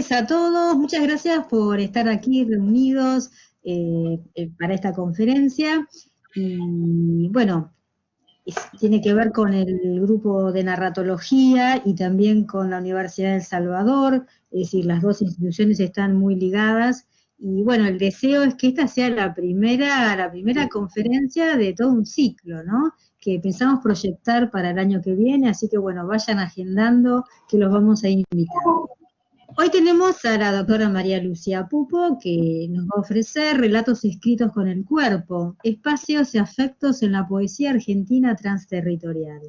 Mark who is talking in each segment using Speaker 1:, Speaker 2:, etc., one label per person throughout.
Speaker 1: noches a todos. Muchas gracias por estar aquí reunidos para esta conferencia. Y bueno, tiene que ver con el grupo de narratología y también con la Universidad de El Salvador. Es decir, las dos instituciones están muy ligadas. Y bueno, el deseo es que esta sea la primera conferencia de todo un ciclo, ¿no? Que pensamos proyectar para el año que viene, así que bueno, vayan agendando que los vamos a ir invitando. Hoy tenemos a la doctora María Lucía Pupo, que nos va a ofrecer relatos escritos con el cuerpo, espacios y afectos en la poesía argentina transterritorial.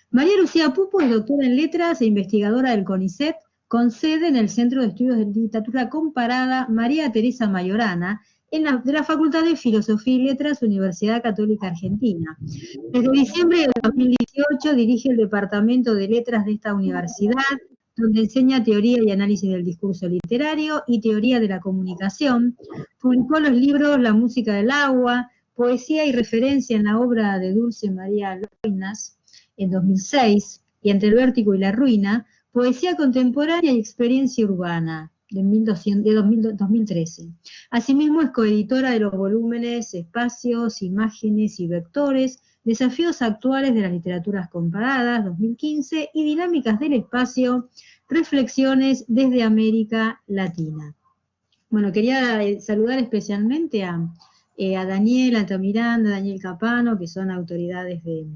Speaker 1: María Lucía Pupo es doctora en letras e investigadora del CONICET, con sede en el Centro de Estudios de Literatura Comparada María Teresa Mayorana, de la Facultad de Filosofía y Letras, Universidad Católica Argentina. Desde diciembre de 2018 dirige el Departamento de Letras de esta universidad, donde enseña teoría y análisis del discurso literario y teoría de la comunicación. Publicó los libros La música del agua, Poesía y referencia en la obra de Dulce María Loinas, en 2006, y Entre el vértigo y la ruina, Poesía contemporánea y experiencia urbana, de 2013. Asimismo es coeditora de los volúmenes Espacios, Imágenes y Vectores, Desafíos actuales de las literaturas comparadas, 2015, y Dinámicas del espacio, Reflexiones desde América Latina. Bueno, quería saludar especialmente a Daniel Altamiranda, Daniel Capano, que son autoridades del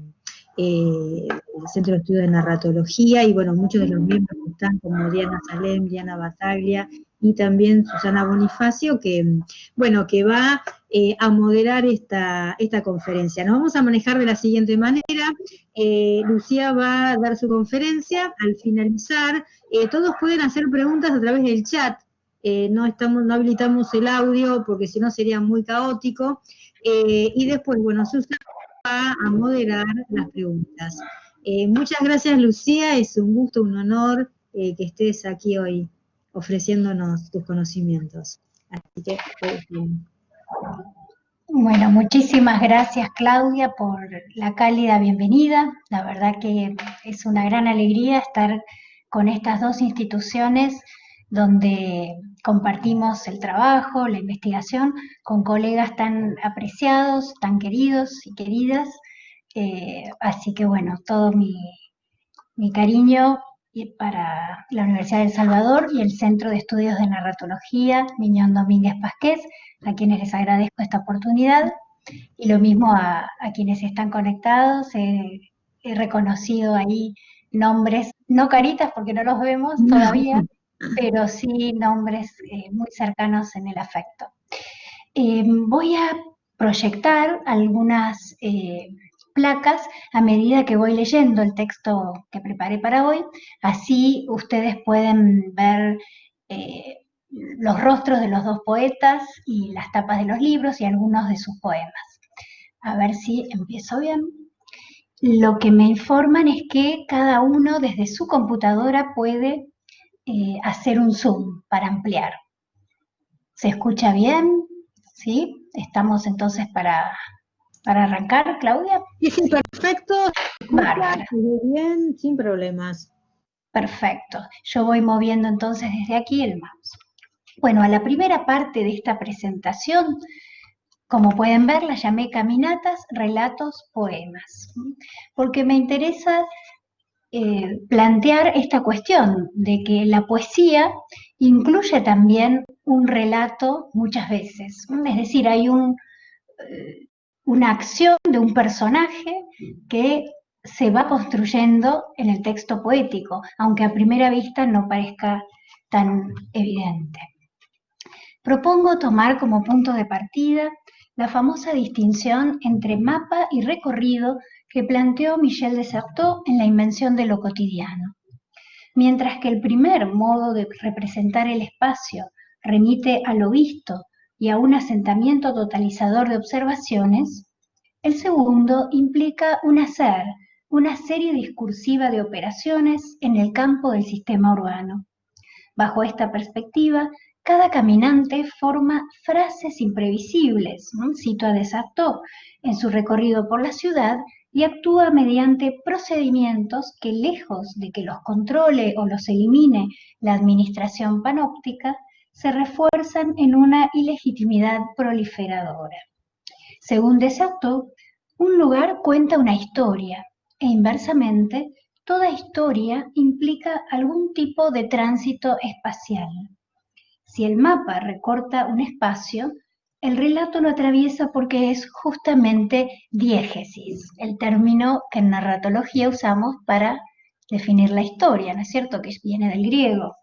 Speaker 1: Centro de Estudios de Narratología, y bueno, muchos de los miembros que están, como Diana Salem, Diana Bataglia, y también Susana Bonifacio, que, bueno, que va a moderar esta conferencia. Nos vamos a manejar de la siguiente manera. Lucía va a dar su conferencia. Al finalizar, todos pueden hacer preguntas a través del chat. No habilitamos el audio porque si no sería muy caótico. Y después, bueno, Susana va a moderar las preguntas. Muchas gracias, Lucía. Es un gusto, un honor que estés aquí hoy ofreciéndonos tus conocimientos. Así que,
Speaker 2: bueno, muchísimas gracias, Claudia, por la cálida bienvenida. La verdad que es una gran alegría estar con estas dos instituciones donde compartimos el trabajo, la investigación, con colegas tan apreciados, tan queridos y queridas. Así que bueno, todo mi cariño para la Universidad de El Salvador y el Centro de Estudios de Narratología Miñón Domínguez Pasqués, a quienes les agradezco esta oportunidad, y lo mismo a quienes están conectados. He reconocido ahí nombres, no caritas porque no los vemos todavía, pero sí nombres muy cercanos en el afecto. Voy a proyectar algunas placas a medida que voy leyendo el texto que preparé para hoy, así ustedes pueden ver los rostros de los dos poetas y las tapas de los libros y algunos de sus poemas. A ver si empiezo bien. Lo que me informan es que cada uno desde su computadora puede hacer un zoom para ampliar. ¿Se escucha bien? ¿Sí? ¿Estamos entonces para arrancar, Claudia?
Speaker 1: Sí, perfecto.
Speaker 2: Bárbara.
Speaker 1: Muy bien, sin problemas.
Speaker 2: Perfecto. Yo voy moviendo entonces desde aquí el mouse. Bueno, a la primera parte de esta presentación, como pueden ver, la llamé Caminatas, Relatos, Poemas, porque me interesa plantear esta cuestión de que la poesía incluye también un relato muchas veces. Es decir, hay una acción de un personaje que se va construyendo en el texto poético, aunque a primera vista no parezca tan evidente. Propongo tomar como punto de partida la famosa distinción entre mapa y recorrido que planteó Michel de Certeau en La invención de lo cotidiano. Mientras que el primer modo de representar el espacio remite a lo visto y a un asentamiento totalizador de observaciones, el segundo implica un hacer, una serie discursiva de operaciones en el campo del sistema urbano. Bajo esta perspectiva, cada caminante forma frases imprevisibles, cito a de Certeau, en su recorrido por la ciudad y actúa mediante procedimientos que, lejos de que los controle o los elimine la administración panóptica, se refuerzan en una ilegitimidad proliferadora. Según de ese autor, un lugar cuenta una historia, e inversamente, toda historia implica algún tipo de tránsito espacial. Si el mapa recorta un espacio, el relato lo atraviesa porque es justamente diégesis, el término que en narratología usamos para definir la historia, ¿no es cierto?, que viene del griego.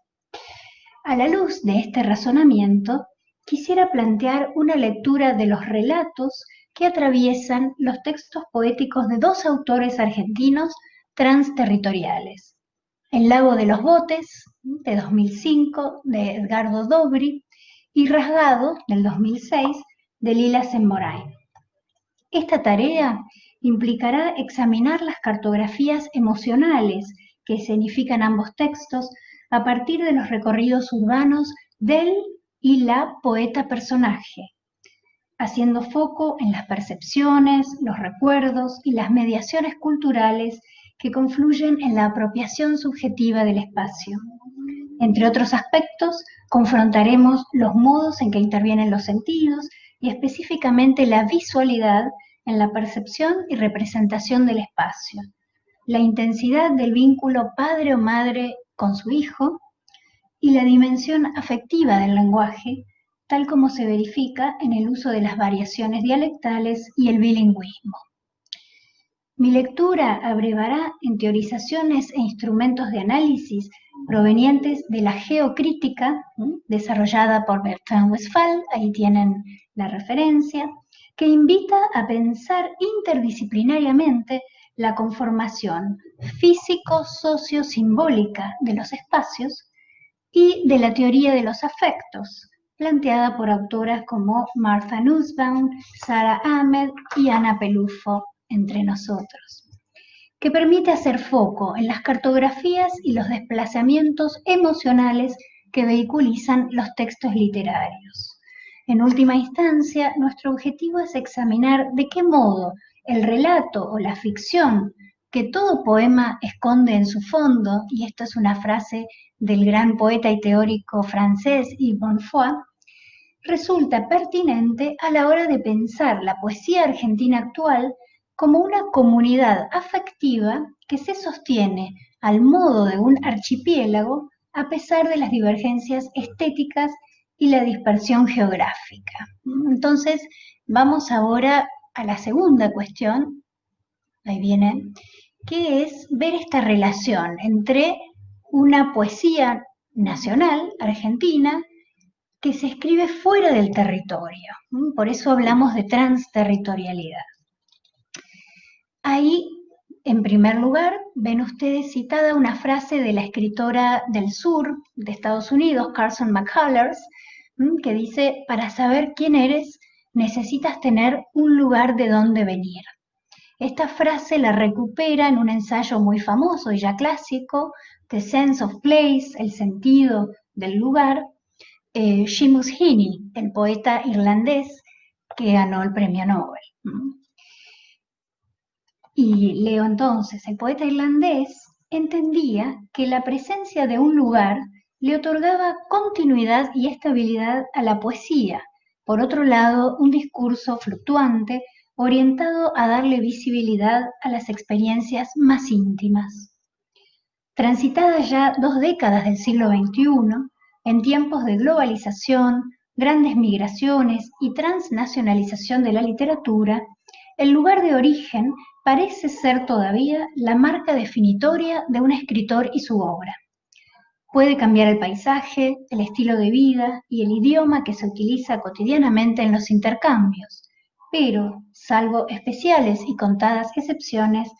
Speaker 2: A la luz de este razonamiento, quisiera plantear una lectura de los relatos que atraviesan los textos poéticos de dos autores argentinos transterritoriales. El lago de los botes, de 2005, de Edgardo Dobri, y Rasgado, del 2006, de Lila Semborain. Esta tarea implicará examinar las cartografías emocionales que escenifican ambos textos a partir de los recorridos urbanos del y la poeta personaje, haciendo foco en las percepciones, los recuerdos y las mediaciones culturales que confluyen en la apropiación subjetiva del espacio. Entre otros aspectos, confrontaremos los modos en que intervienen los sentidos y específicamente la visualidad en la percepción y representación del espacio, la intensidad del vínculo padre o madre con su hijo y la dimensión afectiva del lenguaje, tal como se verifica en el uso de las variaciones dialectales y el bilingüismo. Mi lectura abrevará en teorizaciones e instrumentos de análisis provenientes de la geocrítica, desarrollada por Bertrand Westphal, ahí tienen la referencia, que invita a pensar interdisciplinariamente la conformación físico-socio-simbólica de los espacios y de la teoría de los afectos, planteada por autoras como Martha Nussbaum, Sara Ahmed y Ana Pelufo, entre nosotros, que permite hacer foco en las cartografías y los desplazamientos emocionales que vehiculizan los textos literarios. En última instancia, nuestro objetivo es examinar de qué modo el relato o la ficción que todo poema esconde en su fondo, y esta es una frase del gran poeta y teórico francés Yves Bonfoy, resulta pertinente a la hora de pensar la poesía argentina actual como una comunidad afectiva que se sostiene al modo de un archipiélago a pesar de las divergencias estéticas y la dispersión geográfica. Entonces, vamos ahora a la segunda cuestión, ahí viene, que es ver esta relación entre una poesía nacional, argentina, que se escribe fuera del territorio. Por eso hablamos de transterritorialidad. Ahí, en primer lugar, ven ustedes citada una frase de la escritora del sur de Estados Unidos, Carson McCullers, que dice: para saber quién eres, necesitas tener un lugar de donde venir. Esta frase la recupera en un ensayo muy famoso y ya clásico, The Sense of Place, el sentido del lugar, Seamus Heaney, el poeta irlandés que ganó el premio Nobel. Y leo entonces: el poeta irlandés entendía que la presencia de un lugar le otorgaba continuidad y estabilidad a la poesía. Por otro lado, un discurso fluctuante orientado a darle visibilidad a las experiencias más íntimas. Transitadas ya 2 décadas del siglo XXI, en tiempos de globalización, grandes migraciones y transnacionalización de la literatura, el lugar de origen parece ser todavía la marca definitoria de un escritor y su obra. Puede cambiar el paisaje, el estilo de vida y el idioma que se utiliza cotidianamente en los intercambios, pero, salvo especiales y contadas excepciones,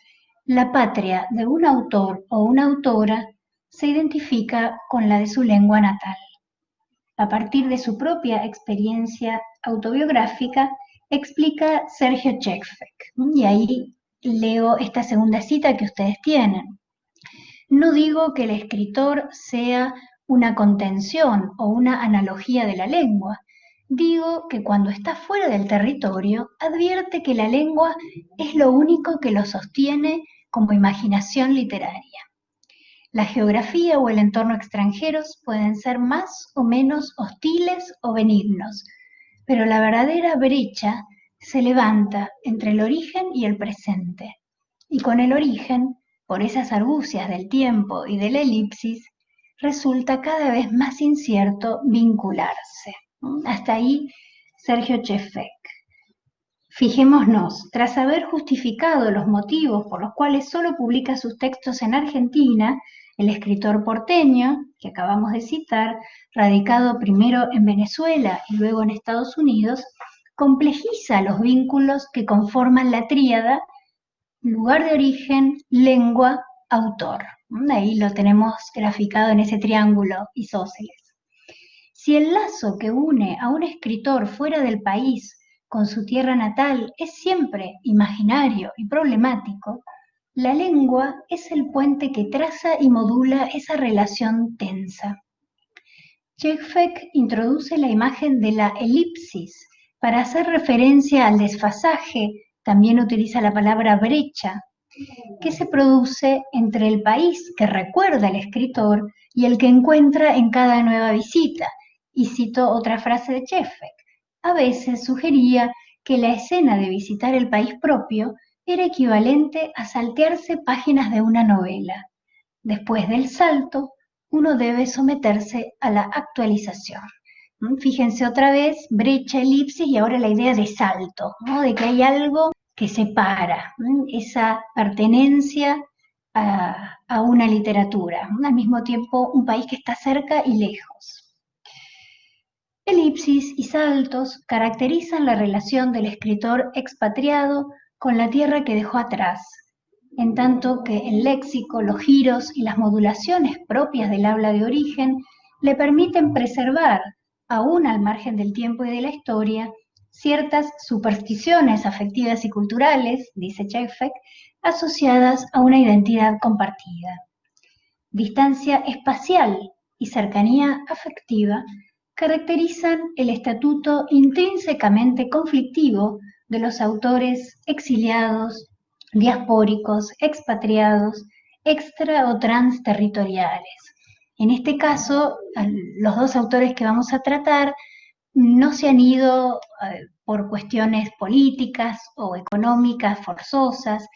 Speaker 2: la patria de un autor o una autora se identifica con la de su lengua natal. A partir de su propia experiencia autobiográfica, explica Sergio Chekfek. Y ahí leo esta segunda cita que ustedes tienen. No digo que el escritor sea una contención o una analogía de la lengua, Digo que cuando está fuera del territorio, advierte que la lengua es lo único que lo sostiene como imaginación literaria. La geografía o el entorno extranjeros pueden ser más o menos hostiles o benignos, pero la verdadera brecha se levanta entre el origen y el presente. Y con el origen, por esas argucias del tiempo y de la elipsis, resulta cada vez más incierto vincularse. Hasta ahí Sergio Chefek. Fijémonos, tras haber justificado los motivos por los cuales solo publica sus textos en Argentina, el escritor porteño, que acabamos de citar, radicado primero en Venezuela y luego en Estados Unidos, complejiza los vínculos que conforman la tríada lugar de origen, lengua, autor. Ahí lo tenemos graficado en ese triángulo isósceles. Si el lazo que une a un escritor fuera del país con su tierra natal es siempre imaginario y problemático, la lengua es el puente que traza y modula esa relación tensa. Chefek introduce la imagen de la elipsis para hacer referencia al desfasaje, también utiliza la palabra brecha, que se produce entre el país que recuerda al escritor y el que encuentra en cada nueva visita. Y cito otra frase de Chefek. A veces sugería que la escena de visitar el país propio era equivalente a saltearse páginas de una novela. Después del salto, uno debe someterse a la actualización. Fíjense otra vez, brecha, elipsis y ahora la idea de salto, ¿no? De que hay algo que separa esa pertenencia a una literatura, al mismo tiempo un país que está cerca y lejos. Elipsis y saltos caracterizan la relación del escritor expatriado con la tierra que dejó atrás, en tanto que el léxico, los giros y las modulaciones propias del habla de origen le permiten preservar, aún al margen del tiempo y de la historia, ciertas supersticiones afectivas y culturales, dice Chefek, asociadas a una identidad compartida. Distancia espacial y cercanía afectiva caracterizan el estatuto intrínsecamente conflictivo de los autores exiliados, diaspóricos, expatriados, extra o transterritoriales. En este caso, los dos autores que vamos a tratar no se han ido por cuestiones políticas o económicas forzosas,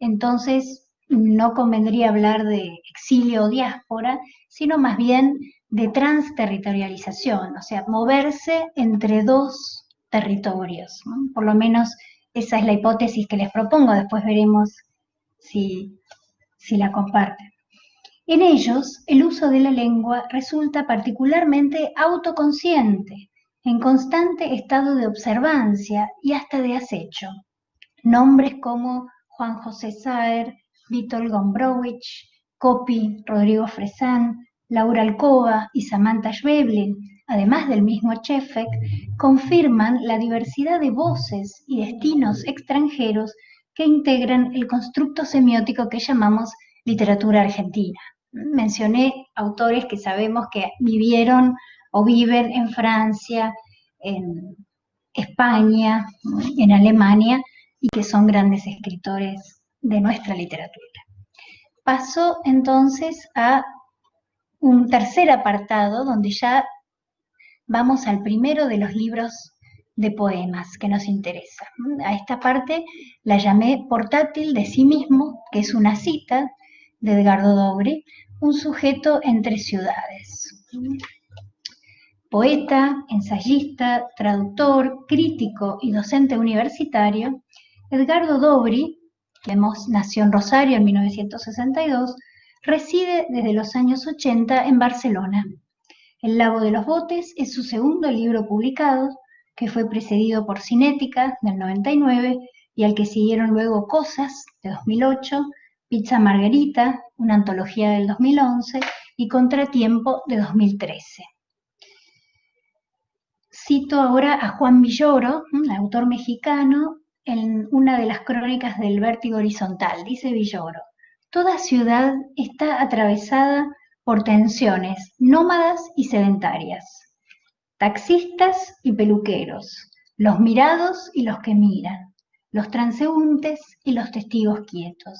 Speaker 2: entonces no convendría hablar de exilio o diáspora, sino más bien de transterritorialización, o sea, moverse entre dos territorios, ¿no? Por lo menos esa es la hipótesis que les propongo, después veremos si la comparten. En ellos, el uso de la lengua resulta particularmente autoconsciente, en constante estado de observancia y hasta de acecho. Nombres como Juan José Saer, Vítor Gombrowicz, Coppi, Rodrigo Fresán, Laura Alcoba y Samantha Schweblin, además del mismo Chefek, confirman la diversidad de voces y destinos extranjeros que integran el constructo semiótico que llamamos literatura argentina. Mencioné autores que sabemos que vivieron o viven en Francia, en España, en Alemania, y que son grandes escritores de nuestra literatura. Paso entonces a un tercer apartado donde ya vamos al primero de los libros de poemas que nos interesa. A esta parte la llamé Portátil de sí mismo, que es una cita de Edgardo Dobry, un sujeto entre ciudades. Poeta, ensayista, traductor, crítico y docente universitario, Edgardo Dobry, que nació en Rosario en 1962, reside desde los años 80 en Barcelona. El Lago de los Botes es su segundo libro publicado, que fue precedido por Cinética, del 99, y al que siguieron luego Cosas, de 2008, Pizza Margarita, una antología del 2011, y Contratiempo, de 2013. Cito ahora a Juan Villoro, un autor mexicano, en una de las crónicas del Vértigo Horizontal. Dice Villoro: toda ciudad está atravesada por tensiones nómadas y sedentarias. taxistas y peluqueros, los mirados y los que miran, los transeúntes y los testigos quietos.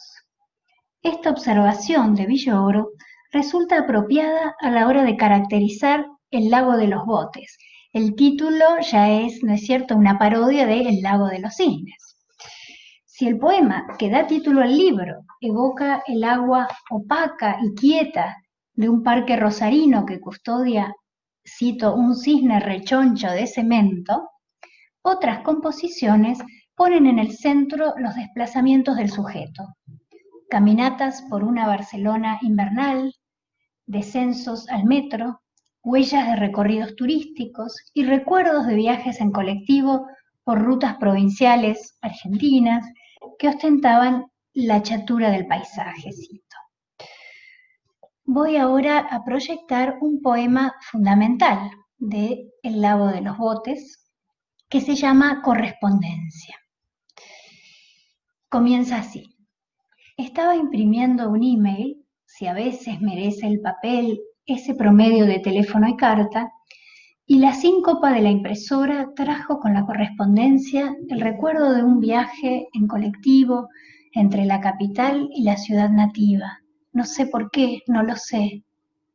Speaker 2: Esta observación de Villoro resulta apropiada a la hora de caracterizar el lago de los botes. El título ya es, ¿no es cierto?, una parodia de El lago de los cisnes. Si el poema que da título al libro evoca el agua opaca y quieta de un parque rosarino que custodia, cito, un cisne rechoncho de cemento, otras composiciones ponen en el centro los desplazamientos del sujeto. Caminatas por una Barcelona invernal, descensos al metro, huellas de recorridos turísticos y recuerdos de viajes en colectivo por rutas provinciales argentinas que ostentaban la chatura del paisaje. Voy ahora a proyectar un poema fundamental de El lago de los botes que se llama Correspondencia. Comienza así. Estaba imprimiendo un email, si a veces merece el papel ese promedio de teléfono y carta, y la síncopa de la impresora trajo con la correspondencia el recuerdo de un viaje en colectivo entre la capital y la ciudad nativa. No sé por qué, no lo sé.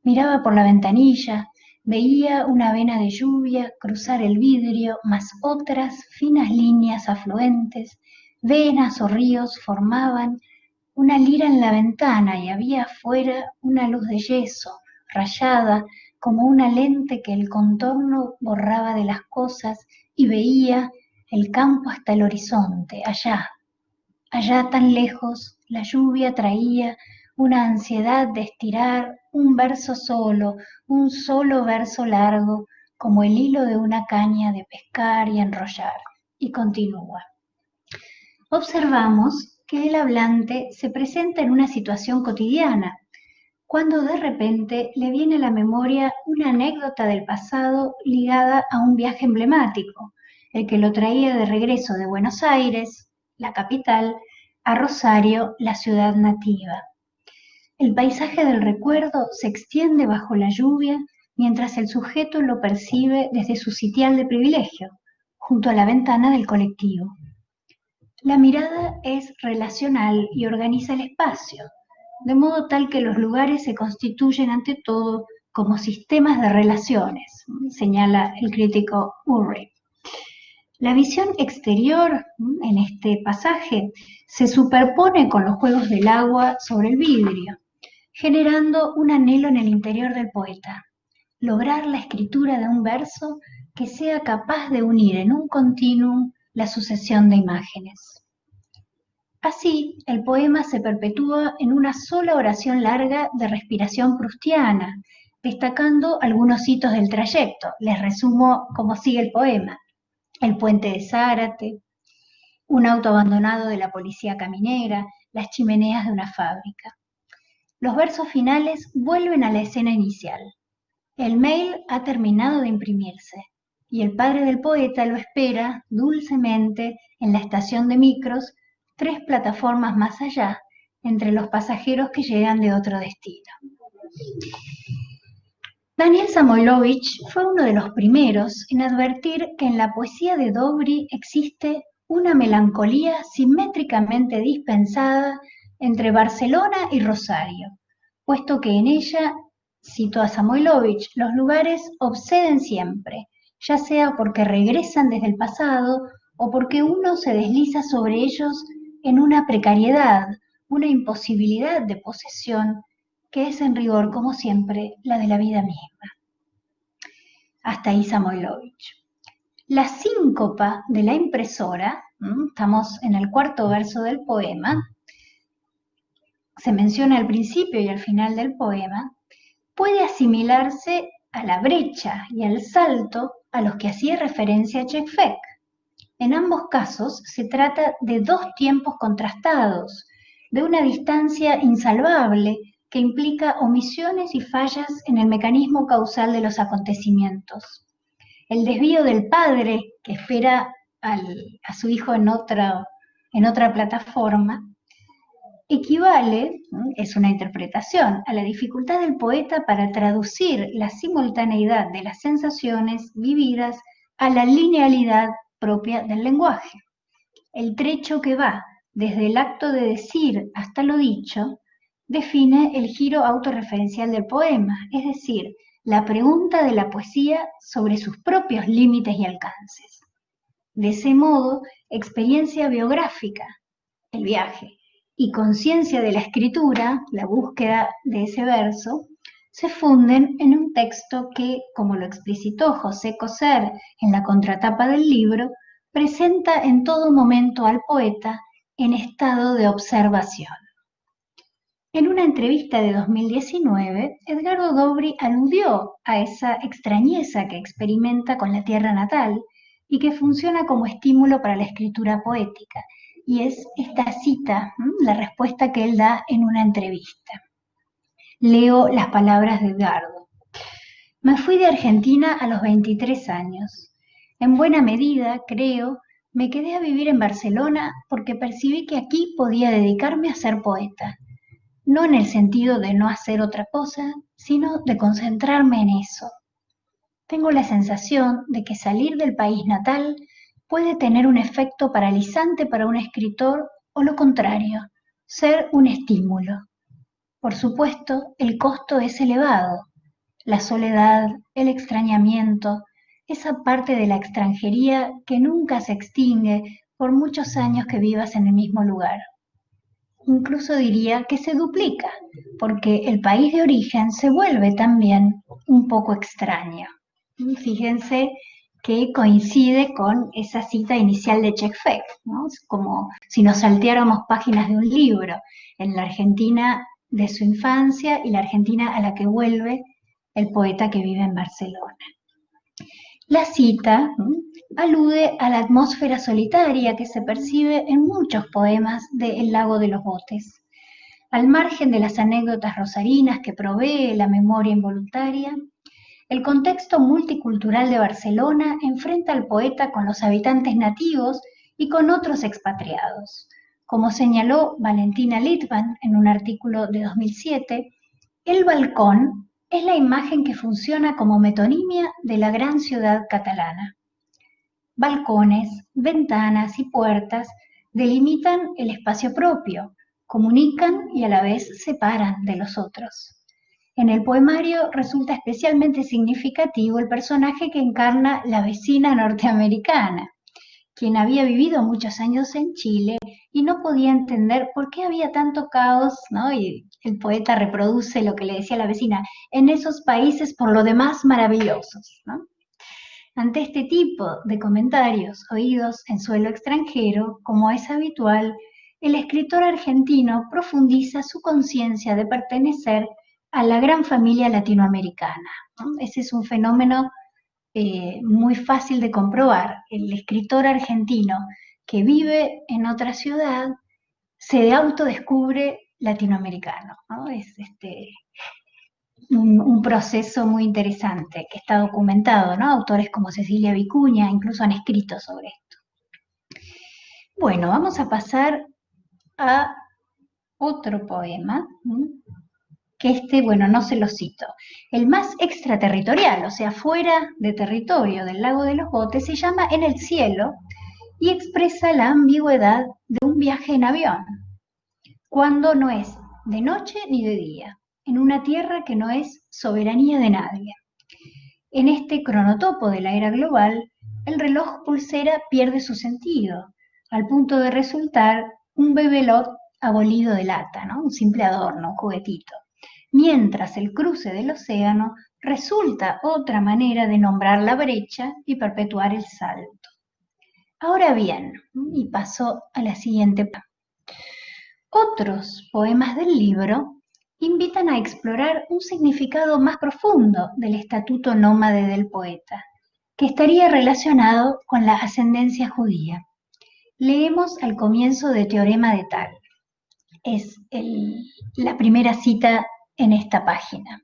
Speaker 2: Miraba por la ventanilla, veía una vena de lluvia cruzar el vidrio, más otras finas líneas afluentes, venas o ríos formaban una lira en la ventana y había afuera una luz de yeso, rayada como una lente que el contorno borraba de las cosas y veía el campo hasta el horizonte, allá tan lejos, la lluvia traía una ansiedad de estirar un verso solo, un solo verso largo, como el hilo de una caña de pescar y enrollar. Y continúa. Observamos que el hablante se presenta en una situación cotidiana, cuando de repente le viene a la memoria una anécdota del pasado ligada a un viaje emblemático, el que lo traía de regreso de Buenos Aires, la capital, a Rosario, la ciudad nativa. El paisaje del recuerdo se extiende bajo la lluvia mientras el sujeto lo percibe desde su sitial de privilegio, junto a la ventana del colectivo. La mirada es relacional y organiza el espacio, de modo tal que los lugares se constituyen ante todo como sistemas de relaciones, señala el crítico Urey. La visión exterior en este pasaje se superpone con los juegos del agua sobre el vidrio, generando un anhelo en el interior del poeta, lograr la escritura de un verso que sea capaz de unir en un continuum la sucesión de imágenes. Así, el poema se perpetúa en una sola oración larga de respiración proustiana, destacando algunos hitos del trayecto. Les resumo cómo sigue el poema. El puente de Zárate, un auto abandonado de la policía caminera, las chimeneas de una fábrica. Los versos finales vuelven a la escena inicial. El mail ha terminado de imprimirse y el padre del poeta lo espera dulcemente en la estación de micros 3 plataformas más allá, entre los pasajeros que llegan de otro destino. Daniel Samoilovich fue uno de los primeros en advertir que en la poesía de Dobry existe una melancolía simétricamente dispensada entre Barcelona y Rosario, puesto que en ella, cito a Samoilovich, los lugares obseden siempre, ya sea porque regresan desde el pasado o porque uno se desliza sobre ellos en una precariedad, una imposibilidad de posesión que es en rigor, como siempre, la de la vida misma. Hasta ahí Samoilovich. La síncopa de la impresora, estamos en el 4º verso del poema, se menciona al principio y al final del poema, puede asimilarse a la brecha y al salto a los que hacía referencia Czech-Fek. En ambos casos se trata de 2 tiempos contrastados, de una distancia insalvable que implica omisiones y fallas en el mecanismo causal de los acontecimientos. El desvío del padre que espera a su hijo en otra plataforma, equivale, es una interpretación, a la dificultad del poeta para traducir la simultaneidad de las sensaciones vividas a la linealidad propia del lenguaje. El trecho que va desde el acto de decir hasta lo dicho define el giro autorreferencial del poema, es decir, la pregunta de la poesía sobre sus propios límites y alcances. De ese modo, experiencia biográfica, el viaje, y conciencia de la escritura, la búsqueda de ese verso, se funden en un texto que, como lo explicitó José Coser en la contratapa del libro, presenta en todo momento al poeta en estado de observación. En una entrevista de 2019, Edgardo Dobry aludió a esa extrañeza que experimenta con la tierra natal y que funciona como estímulo para la escritura poética. Y es esta cita, la respuesta que él da en una entrevista. Leo las palabras de Edgardo. Me fui de Argentina a los 23 años. En buena medida, creo, me quedé a vivir en Barcelona porque percibí que aquí podía dedicarme a ser poeta. No en el sentido de no hacer otra cosa, sino de concentrarme en eso. Tengo la sensación de que salir del país natal puede tener un efecto paralizante para un escritor o lo contrario, ser un estímulo. Por supuesto, el costo es elevado. La soledad, el extrañamiento, esa parte de la extranjería que nunca se extingue por muchos años que vivas en el mismo lugar. Incluso diría que se duplica, porque el país de origen se vuelve también un poco extraño. Fíjense que coincide con esa cita inicial de Chekhov, ¿no? Es como si nos salteáramos páginas de un libro, en la Argentina de su infancia y la Argentina a la que vuelve el poeta que vive en Barcelona. La cita alude a la atmósfera solitaria que se percibe en muchos poemas de El lago de los botes. Al margen de las anécdotas rosarinas que provee la memoria involuntaria, el contexto multicultural de Barcelona enfrenta al poeta con los habitantes nativos y con otros expatriados. Como señaló Valentina Litvan en un artículo de 2007, el balcón es la imagen que funciona como metonimia de la gran ciudad catalana. Balcones, ventanas y puertas delimitan el espacio propio, comunican y a la vez separan de los otros. En el poemario resulta especialmente significativo el personaje que encarna la vecina norteamericana, quien había vivido muchos años en Chile y no podía entender por qué había tanto caos, ¿no? Y el poeta reproduce lo que le decía la vecina, en esos países por lo demás maravillosos, ¿no? Ante este tipo de comentarios oídos en suelo extranjero, como es habitual, el escritor argentino profundiza su conciencia de pertenecer a la gran familia latinoamericana, ¿no? Ese es un fenómeno muy fácil de comprobar. El escritor argentino que vive en otra ciudad se autodescubre latinoamericano, ¿no? Es un proceso muy interesante que está documentado, ¿no? Autores como Cecilia Vicuña incluso han escrito sobre esto. Bueno, vamos a pasar a otro poema, que bueno, no se lo cito. El más extraterritorial, o sea, fuera de territorio del lago de los botes, se llama En el cielo y expresa la ambigüedad de un viaje en avión, cuando no es de noche ni de día, en una tierra que no es soberanía de nadie. En este cronotopo de la era global, el reloj pulsera pierde su sentido, al punto de resultar un bebelot abolido de lata, ¿no? Un simple adorno, un juguetito. Mientras el cruce del océano resulta otra manera de nombrar la brecha y perpetuar el salto. Ahora bien, y paso a la siguiente parte. Otros poemas del libro invitan a explorar un significado más profundo del estatuto nómade del poeta, que estaría relacionado con la ascendencia judía. Leemos al comienzo de Teorema de Tal. Es la primera cita en esta página.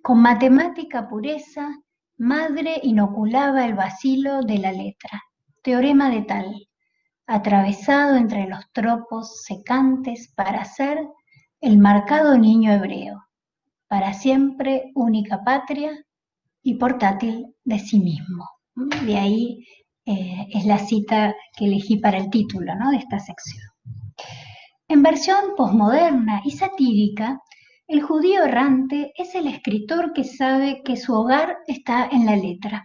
Speaker 2: Con matemática pureza, madre inoculaba el vacilo de la letra. Teorema de Tal. atravesado entre los tropos secantes para ser el marcado niño hebreo, para siempre única patria y portátil de sí mismo. De ahí es la cita que elegí para el título, ¿no?, de esta sección. En versión posmoderna y satírica, el judío errante es el escritor que sabe que su hogar está en la letra.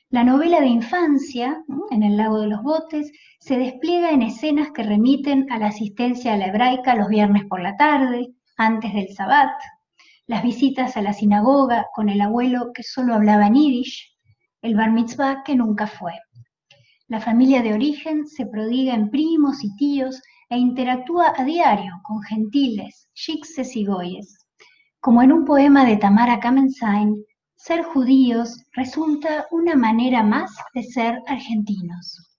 Speaker 2: La novela de infancia, en El lago de los botes, se despliega en escenas que remiten a la asistencia a la hebraica los viernes por la tarde, antes del Sabbat, las visitas a la sinagoga con el abuelo que solo hablaba en yiddish, el bar mitzvah que nunca fue. La familia de origen se prodiga en primos y tíos e interactúa a diario con gentiles, shikses y goyes. Como en un poema de Tamara Kamensain, ser judíos resulta una manera más de ser argentinos.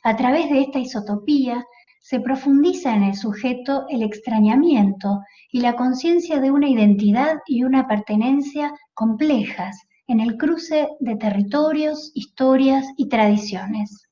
Speaker 2: A través de esta isotopía se profundiza en el sujeto el extrañamiento y la conciencia de una identidad y una pertenencia complejas en el cruce de territorios, historias y tradiciones.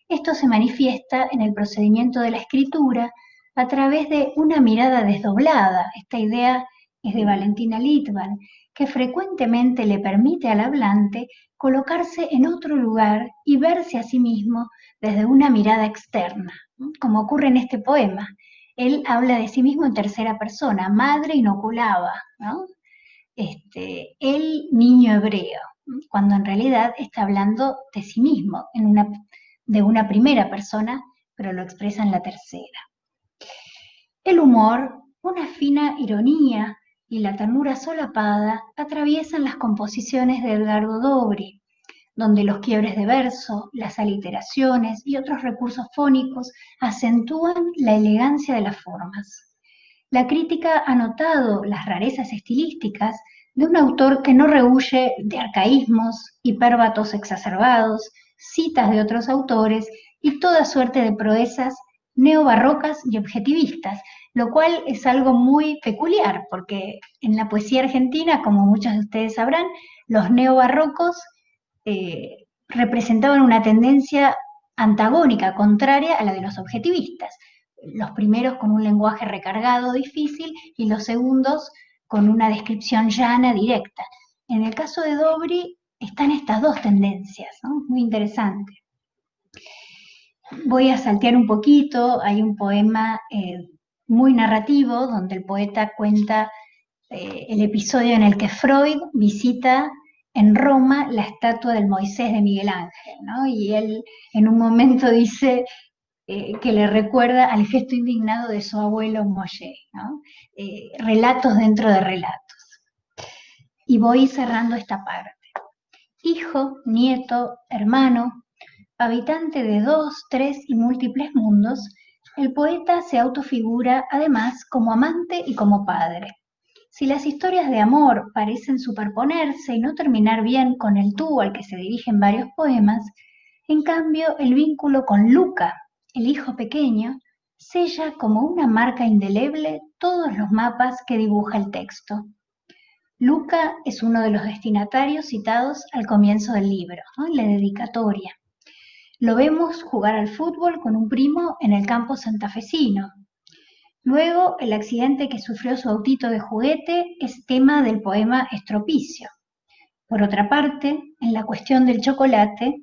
Speaker 2: Esto se manifiesta en el procedimiento de la escritura a través de una mirada desdoblada. Esta idea es de Valentina Litvan, que frecuentemente le permite al hablante colocarse en otro lugar y verse a sí mismo desde una mirada externa, como ocurre en este poema. Él habla de sí mismo en tercera persona, madre inoculaba, ¿no? El niño hebreo, cuando en realidad está hablando de sí mismo, de una primera persona, pero lo expresa en la tercera. El humor, una fina ironía y la ternura solapada atraviesan las composiciones de Edgardo Dobry, donde los quiebres de verso, las aliteraciones y otros recursos fónicos acentúan la elegancia de las formas. La crítica ha notado las rarezas estilísticas de un autor que no rehúye de arcaísmos, hipérbatos exacerbados, citas de otros autores y toda suerte de proezas neobarrocas y objetivistas, lo cual es algo muy peculiar, porque en la poesía argentina, como muchos de ustedes sabrán, los neobarrocos representaban una tendencia antagónica, contraria a la de los objetivistas. Los primeros con un lenguaje recargado, difícil, y los segundos con una descripción llana, directa. En el caso de Dobry están estas dos tendencias, ¿no? Muy interesante. Voy a saltear un poquito, hay un poema muy narrativo donde el poeta cuenta el episodio en el que Freud visita en Roma la estatua del Moisés de Miguel Ángel, ¿no? Y él en un momento dice que le recuerda al gesto indignado de su abuelo Moshe, ¿no? Relatos dentro de relatos. Y voy cerrando esta parte. Hijo, nieto, hermano, habitante de 2, 3 y múltiples mundos, el poeta se autofigura además como amante y como padre. Si las historias de amor parecen superponerse y no terminar bien con el tú al que se dirigen varios poemas, en cambio el vínculo con Luca, el hijo pequeño, sella como una marca indeleble todos los mapas que dibuja el texto. Luca es uno de los destinatarios citados al comienzo del libro, ¿no?, en la dedicatoria. Lo vemos jugar al fútbol con un primo en el campo santafesino. Luego, el accidente que sufrió su autito de juguete es tema del poema Estropicio. Por otra parte, en la cuestión del chocolate,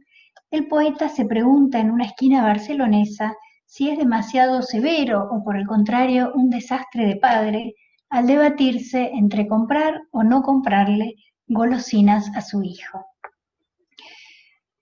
Speaker 2: el poeta se pregunta en una esquina barcelonesa si es demasiado severo o por el contrario un desastre de padre al debatirse entre comprar o no comprarle golosinas a su hijo.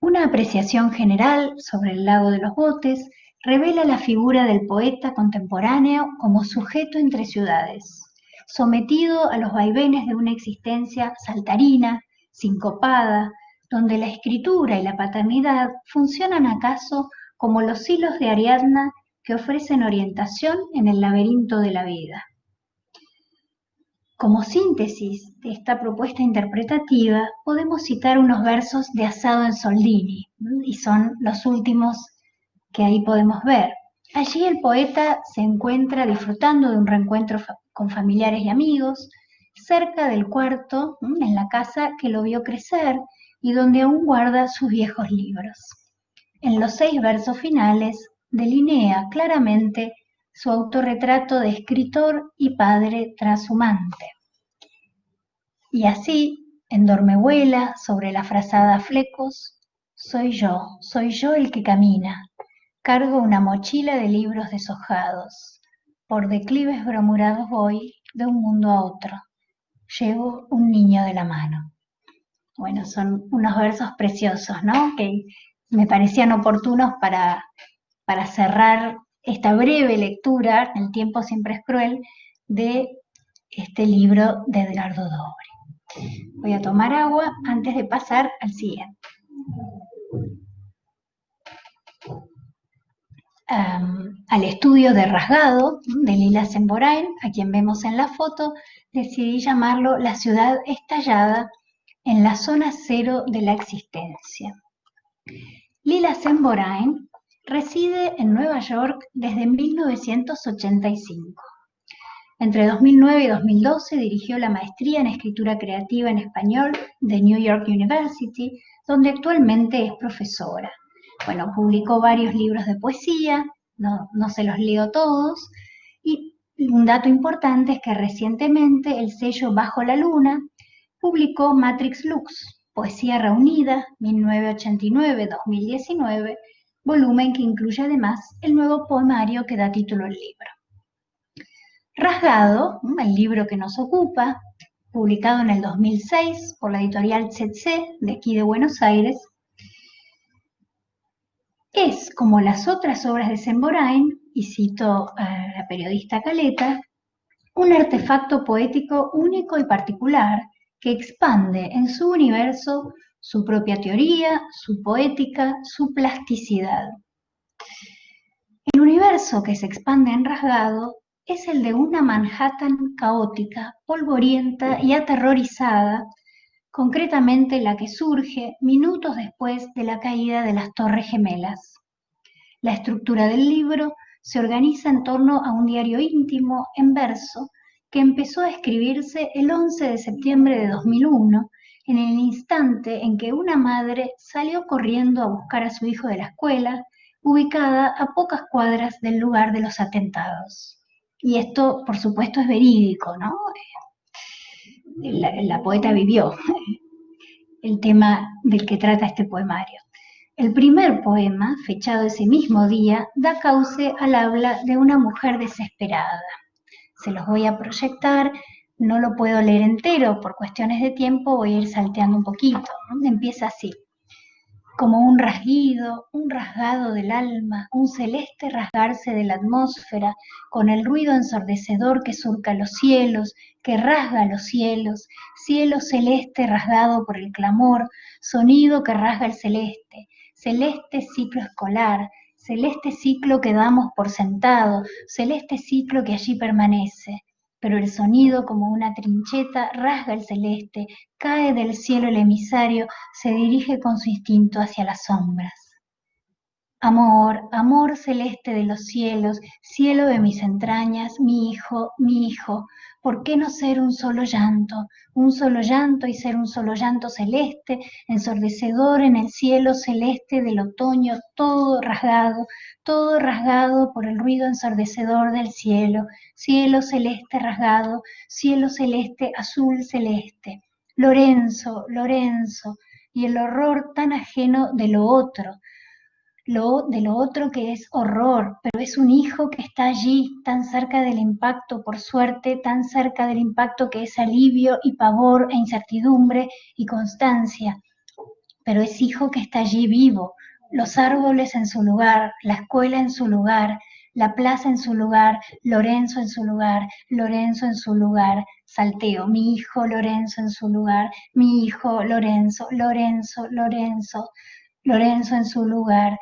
Speaker 2: Una apreciación general sobre El lago de los botes revela la figura del poeta contemporáneo como sujeto entre ciudades, sometido a los vaivenes de una existencia saltarina, sincopada, donde la escritura y la paternidad funcionan acaso como los hilos de Ariadna que ofrecen orientación en el laberinto de la vida. Como síntesis de esta propuesta interpretativa, podemos citar unos versos de Asado en Soldini, y son los últimos que ahí podemos ver. Allí el poeta se encuentra disfrutando de un reencuentro con familiares y amigos, cerca del cuarto, en la casa que lo vio crecer y donde aún guarda sus viejos libros. En los 6 versos finales delinea claramente su autorretrato de escritor y padre trashumante. Y así, en Dormehuela, sobre la frazada flecos, soy yo el que camina. Cargo una mochila de libros deshojados. Por declives bromurados voy de un mundo a otro. Llevo un niño de la mano. Bueno, son unos versos preciosos, ¿no? Que me parecían oportunos para cerrar esta breve lectura, El tiempo siempre es cruel, de este libro de Edgardo Dobre. Voy a tomar agua antes de pasar al siguiente. Al estudio de Rasgado, de Lila Semborain, a quien vemos en la foto, decidí llamarlo La ciudad estallada en la zona cero de la existencia. Lila Semborain reside en Nueva York desde 1985. Entre 2009 y 2012 dirigió la maestría en escritura creativa en español de New York University, donde actualmente es profesora. Bueno, publicó varios libros de poesía, no se los leo todos, y un dato importante es que recientemente el sello Bajo la Luna publicó Matrix Lux, Poesía Reunida, 1989-2019, volumen que incluye además el nuevo poemario que da título al libro. Rasgado, el libro que nos ocupa, publicado en el 2006 por la editorial Tsetse de aquí de Buenos Aires, es, como las otras obras de Semborain, y cito a la periodista Caleta, un artefacto poético único y particular que expande en su universo su propia teoría, su poética, su plasticidad. El universo que se expande en Rasgado es el de una Manhattan caótica, polvorienta y aterrorizada, concretamente la que surge minutos después de la caída de las Torres Gemelas. La estructura del libro se organiza en torno a un diario íntimo en verso que empezó a escribirse el 11 de septiembre de 2001, en el instante en que una madre salió corriendo a buscar a su hijo de la escuela, ubicada a pocas cuadras del lugar de los atentados. Y esto, por supuesto, es verídico, ¿no? La poeta vivió el tema del que trata este poemario. El primer poema, fechado ese mismo día, da cauce al habla de una mujer desesperada. Se los voy a proyectar, no lo puedo leer entero por cuestiones de tiempo, voy a ir salteando un poquito, ¿no? Empieza así: como un rasguido, un rasgado del alma, un celeste rasgarse de la atmósfera, con el ruido ensordecedor que surca los cielos, que rasga los cielos, cielo celeste rasgado por el clamor, sonido que rasga el celeste, celeste ciclo escolar, celeste ciclo que damos por sentado, celeste ciclo que allí permanece. Pero el sonido, como una trincheta, rasga el celeste, cae del cielo el emisario, se dirige con su instinto hacia las sombras. Amor, amor celeste de los cielos, cielo de mis entrañas, mi hijo, ¿por qué no ser un solo llanto y ser un solo llanto celeste, ensordecedor en el cielo celeste del otoño, todo rasgado por el ruido ensordecedor del cielo, cielo celeste rasgado, cielo celeste, azul celeste. Lorenzo, Lorenzo, y el horror tan ajeno de lo otro que es horror, pero es un hijo que está allí, tan cerca del impacto, por suerte, tan cerca del impacto que es alivio y pavor e incertidumbre y constancia, pero es hijo que está allí vivo, los árboles en su lugar, la escuela en su lugar, la plaza en su lugar, Lorenzo en su lugar, Lorenzo en su lugar, salteo, mi hijo Lorenzo en su lugar, mi hijo Lorenzo, Lorenzo, Lorenzo, Lorenzo en su lugar,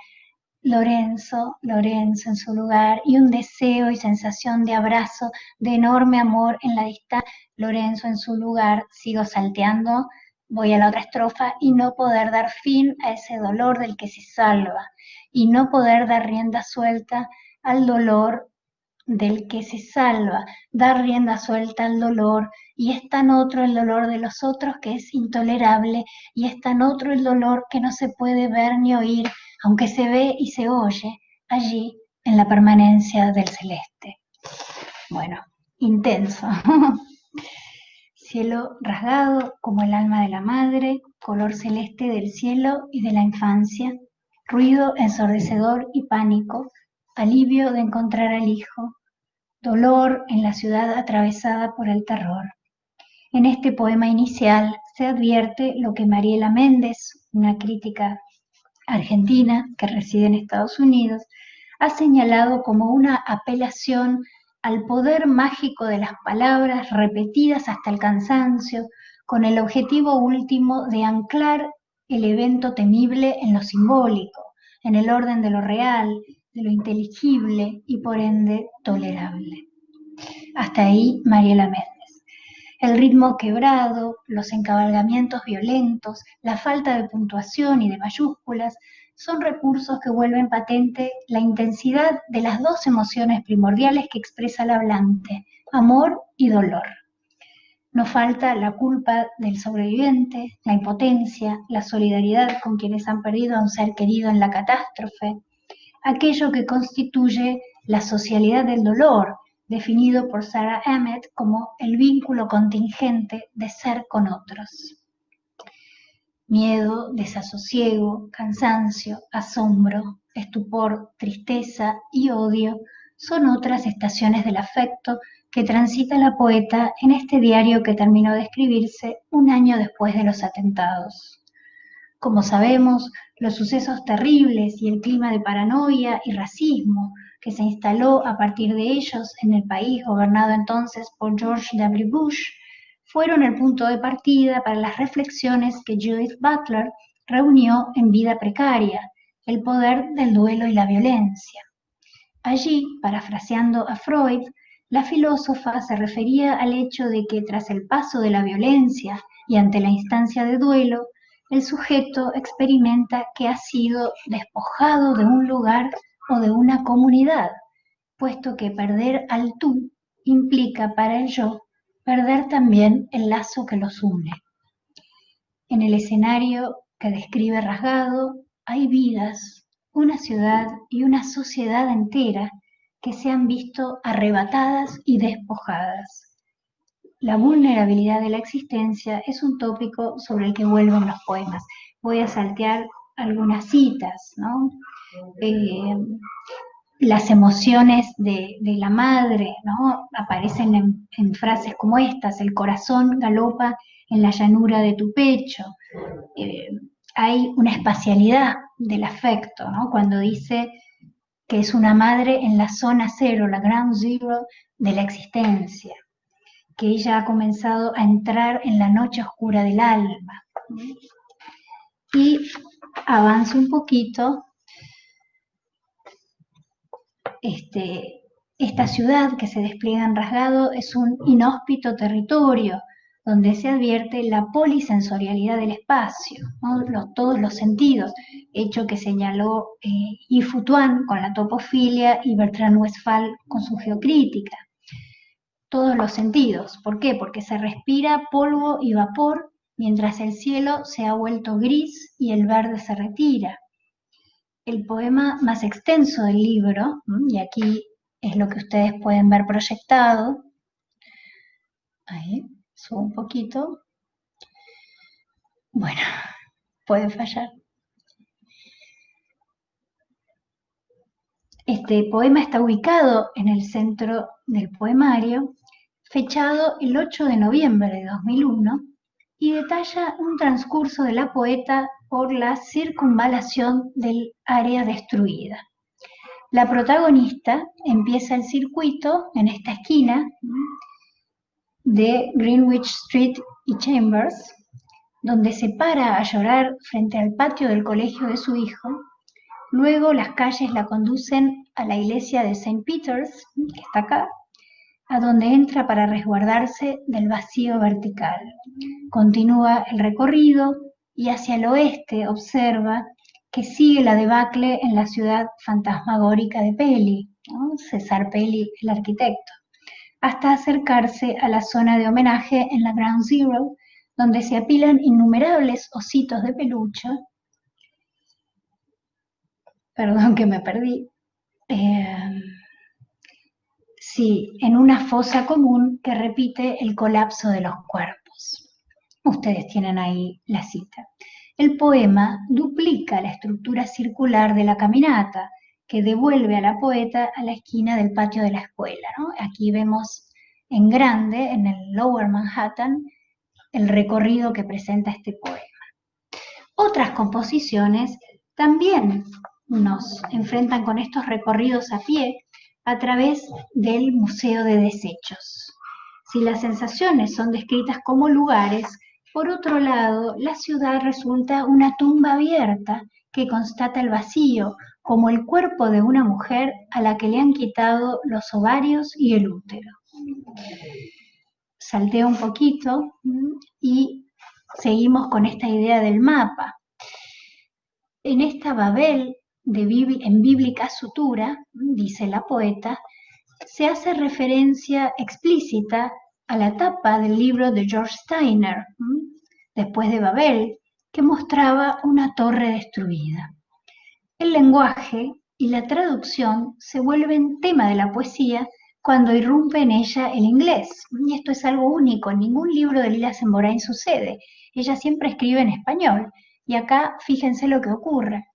Speaker 2: Lorenzo, Lorenzo en su lugar, y un deseo y sensación de abrazo, de enorme amor en la distancia, Lorenzo en su lugar, sigo salteando, voy a la otra estrofa, y no poder dar fin a ese dolor del que se salva, y no poder dar rienda suelta al dolor del que se salva, dar rienda suelta al dolor, y es tan otro el dolor de los otros que es intolerable, y es tan otro el dolor que no se puede ver ni oír, aunque se ve y se oye allí en la permanencia del celeste. Bueno, intenso. Cielo rasgado como el alma de la madre, color celeste del cielo y de la infancia, ruido ensordecedor y pánico, alivio de encontrar al hijo, dolor en la ciudad atravesada por el terror. En este poema inicial se advierte lo que Mariela Méndez, una crítica argentina que reside en Estados Unidos, ha señalado como una apelación al poder mágico de las palabras repetidas hasta el cansancio, con el objetivo último de anclar el evento temible en lo simbólico, en el orden de lo real, de lo inteligible y por ende tolerable. Hasta ahí Mariela Méndez. El ritmo quebrado, los encabalgamientos violentos, la falta de puntuación y de mayúsculas son recursos que vuelven patente la intensidad de las dos emociones primordiales que expresa el hablante, amor y dolor. No falta la culpa del sobreviviente, la impotencia, la solidaridad con quienes han perdido a un ser querido en la catástrofe, aquello que constituye la socialidad del dolor, definido por Sarah Emmett como el vínculo contingente de ser con otros. Miedo, desasosiego, cansancio, asombro, estupor, tristeza y odio son otras estaciones del afecto que transita la poeta en este diario que terminó de escribirse un año después de los atentados. Como sabemos, los sucesos terribles y el clima de paranoia y racismo que se instaló a partir de ellos en el país gobernado entonces por George W. Bush fueron el punto de partida para las reflexiones que Judith Butler reunió en Vida Precaria, el poder del duelo y la violencia. Allí, parafraseando a Freud, la filósofa se refería al hecho de que tras el paso de la violencia y ante la instancia de duelo, el sujeto experimenta que ha sido despojado de un lugar o de una comunidad, puesto que perder al tú implica para el yo perder también el lazo que los une. En el escenario que describe Rasgado hay vidas, una ciudad y una sociedad entera que se han visto arrebatadas y despojadas. La vulnerabilidad de la existencia es un tópico sobre el que vuelven los poemas. Voy a saltear algunas citas, ¿no? Las emociones de la madre, ¿no? Aparecen en frases como estas: el corazón galopa en la llanura de tu pecho. Hay una espacialidad del afecto, ¿no? Cuando dice que es una madre en la zona cero, la ground zero de la existencia, que ella ha comenzado a entrar en la noche oscura del alma. Y avanzo un poquito. Esta ciudad que se despliega en Rasgado es un inhóspito territorio donde se advierte la polisensorialidad del espacio, ¿no? Todos los sentidos, hecho que señaló Yi-Fu Tuan con la topofilia y Bertrand Westphal con su geocrítica. Todos los sentidos. ¿Por qué? Porque se respira polvo y vapor mientras el cielo se ha vuelto gris y el verde se retira. El poema más extenso del libro, y aquí es lo que ustedes pueden ver proyectado. Ahí, subo un poquito. Bueno, puede fallar. Este poema está ubicado en el centro del poemario, fechado el 8 de noviembre de 2001, y detalla un transcurso de la poeta por la circunvalación del área destruida. La protagonista empieza el circuito en esta esquina de Greenwich Street y Chambers, donde se para a llorar frente al patio del colegio de su hijo. Luego las calles la conducen a la iglesia de St. Peter's, que está acá, a donde entra para resguardarse del vacío vertical. Continúa el recorrido y hacia el oeste observa que sigue la debacle en la ciudad fantasmagórica de Peli, ¿no? César Pelli, el arquitecto, hasta acercarse a la zona de homenaje en la Ground Zero, donde se apilan innumerables ositos de peluche. Perdón que me perdí. Sí, en una fosa común que repite el colapso de los cuerpos. Ustedes tienen ahí la cita. El poema duplica la estructura circular de la caminata, que devuelve a la poeta a la esquina del patio de la escuela, ¿no? Aquí vemos en grande, en el Lower Manhattan, el recorrido que presenta este poema. Otras composiciones también nos enfrentan con estos recorridos a pie a través del Museo de Desechos. Si las sensaciones son descritas como lugares, por otro lado, la ciudad resulta una tumba abierta que constata el vacío, como el cuerpo de una mujer a la que le han quitado los ovarios y el útero. Salteo un poquito y seguimos con esta idea del mapa. En esta Babel en bíblica sutura, dice la poeta, se hace referencia explícita a la tapa del libro de George Steiner, Después de Babel, que mostraba una torre destruida. El lenguaje y la traducción se vuelven tema de la poesía cuando irrumpe en ella el inglés. Y esto es algo único, en ningún libro de Lila Semborain sucede. Ella siempre escribe en español. Y acá fíjense lo que ocurre.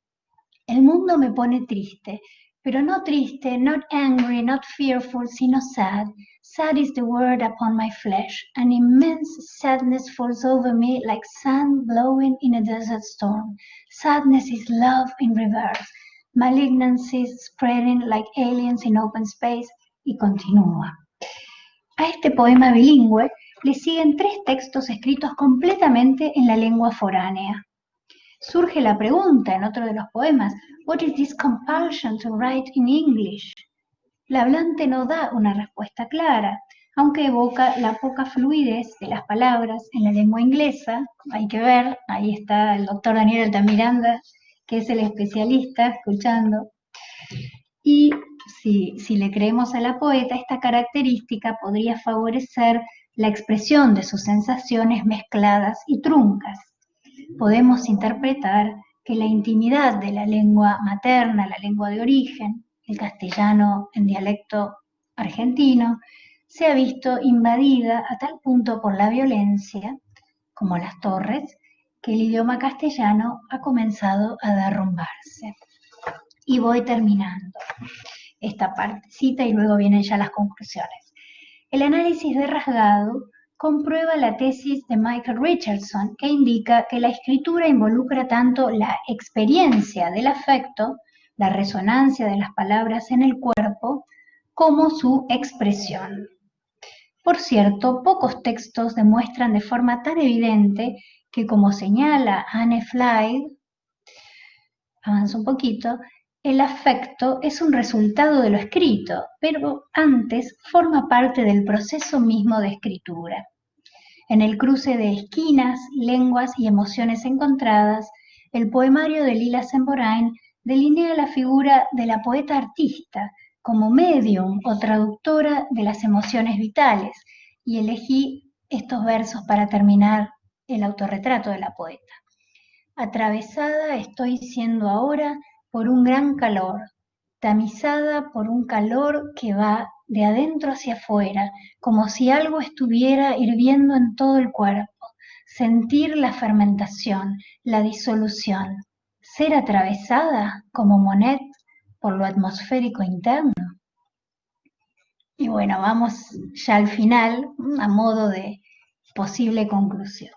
Speaker 2: El mundo me pone triste, pero no triste, not angry, not fearful, sino sad. Sad is the word upon my flesh. An immense sadness falls over me like sand blowing in a desert storm. Sadness is love in reverse. Malignancies spreading like aliens in open space. Y continúa. A este poema bilingüe le siguen 3 textos escritos completamente en la lengua foránea. Surge la pregunta en otro de los poemas, what is this compulsion to write in English? La hablante no da una respuesta clara, aunque evoca la poca fluidez de las palabras en la lengua inglesa. Hay que ver, ahí está el doctor Daniel Altamiranda, que es el especialista, escuchando. Y si le creemos a la poeta, esta característica podría favorecer la expresión de sus sensaciones mezcladas y truncas. Podemos interpretar que la intimidad de la lengua materna, la lengua de origen, el castellano en dialecto argentino, se ha visto invadida a tal punto por la violencia, como las torres, que el idioma castellano ha comenzado a derrumbarse. Y voy terminando esta partecita y luego vienen ya las conclusiones. El análisis de rasgado comprueba la tesis de Michael Richardson, que indica que la escritura involucra tanto la experiencia del afecto, la resonancia de las palabras en el cuerpo, como su expresión. Por cierto, pocos textos demuestran de forma tan evidente que, como señala Anne Flagg, avanzo un poquito, el afecto es un resultado de lo escrito, pero antes forma parte del proceso mismo de escritura. En el cruce de esquinas, lenguas y emociones encontradas, el poemario de Lila Semborain delinea la figura de la poeta artista como medium o traductora de las emociones vitales, y elegí estos versos para terminar el autorretrato de la poeta. Atravesada estoy siendo ahora por un gran calor, tamizada por un calor que va de adentro hacia afuera, como si algo estuviera hirviendo en todo el cuerpo, sentir la fermentación, la disolución, ser atravesada como Monet por lo atmosférico interno. Y bueno, vamos ya al final, a modo de posible conclusión.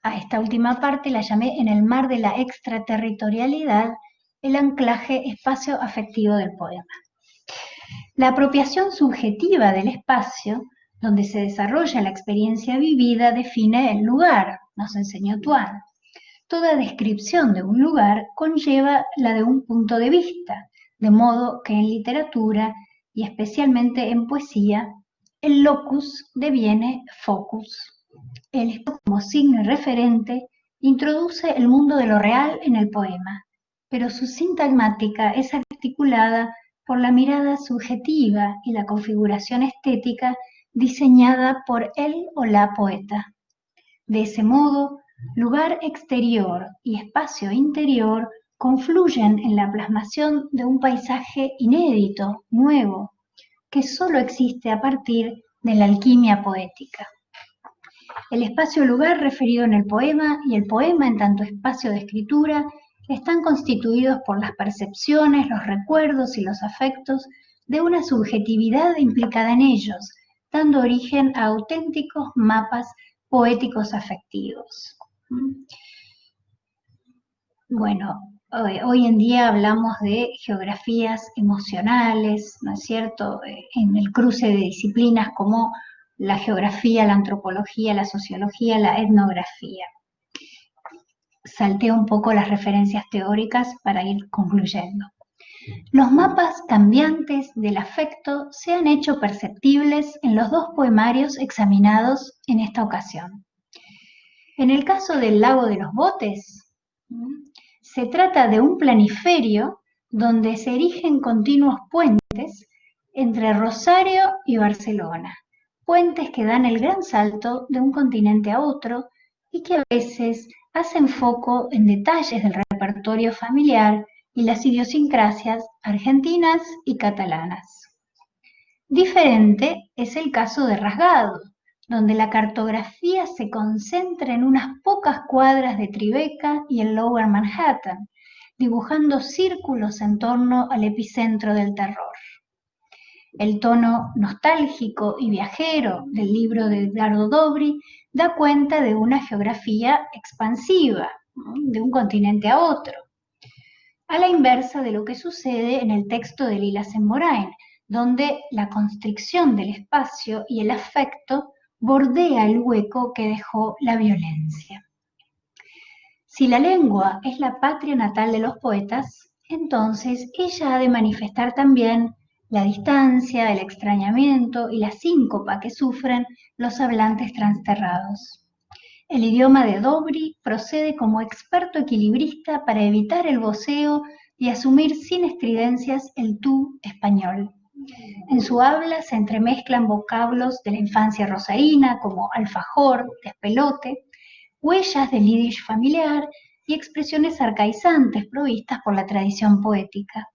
Speaker 2: A esta última parte la llamé en el mar de la extraterritorialidad, el anclaje espacio-afectivo del poema. La apropiación subjetiva del espacio, donde se desarrolla la experiencia vivida, define el lugar, nos enseñó Tuan. Toda descripción de un lugar conlleva la de un punto de vista, de modo que en literatura, y especialmente en poesía, el locus deviene focus. El espacio como signo y referente introduce el mundo de lo real en el poema, pero su sintagmática es articulada por la mirada subjetiva y la configuración estética diseñada por él o la poeta. De ese modo, lugar exterior y espacio interior confluyen en la plasmación de un paisaje inédito, nuevo, que solo existe a partir de la alquimia poética. El espacio-lugar referido en el poema y el poema en tanto espacio de escritura están constituidos por las percepciones, los recuerdos y los afectos de una subjetividad implicada en ellos, dando origen a auténticos mapas poéticos afectivos. Bueno, hoy en día hablamos de geografías emocionales, ¿no es cierto?, en el cruce de disciplinas como la geografía, la antropología, la sociología, la etnografía. Salteo un poco las referencias teóricas para ir concluyendo. Los mapas cambiantes del afecto se han hecho perceptibles en los dos poemarios examinados en esta ocasión. En el caso del Lago de los Botes, se trata de un planiferio donde se erigen continuos puentes entre Rosario y Barcelona, puentes que dan el gran salto de un continente a otro y que a veces hacen foco en detalles del repertorio familiar y las idiosincrasias argentinas y catalanas. Diferente es el caso de Rasgado, donde la cartografía se concentra en unas pocas cuadras de Tribeca y el Lower Manhattan, dibujando círculos en torno al epicentro del terror. El tono nostálgico y viajero del libro de Edgardo Dobry da cuenta de una geografía expansiva, ¿no?, de un continente a otro, a la inversa de lo que sucede en el texto de Lila Semborain, donde la constricción del espacio y el afecto bordea el hueco que dejó la violencia. Si la lengua es la patria natal de los poetas, entonces ella ha de manifestar también la distancia, el extrañamiento y la síncopa que sufren los hablantes transterrados. El idioma de Dobry procede como experto equilibrista para evitar el voceo y asumir sin estridencias el tú español. En su habla se entremezclan vocablos de la infancia rosarina como alfajor, despelote, huellas del yiddish familiar y expresiones arcaizantes provistas por la tradición poética.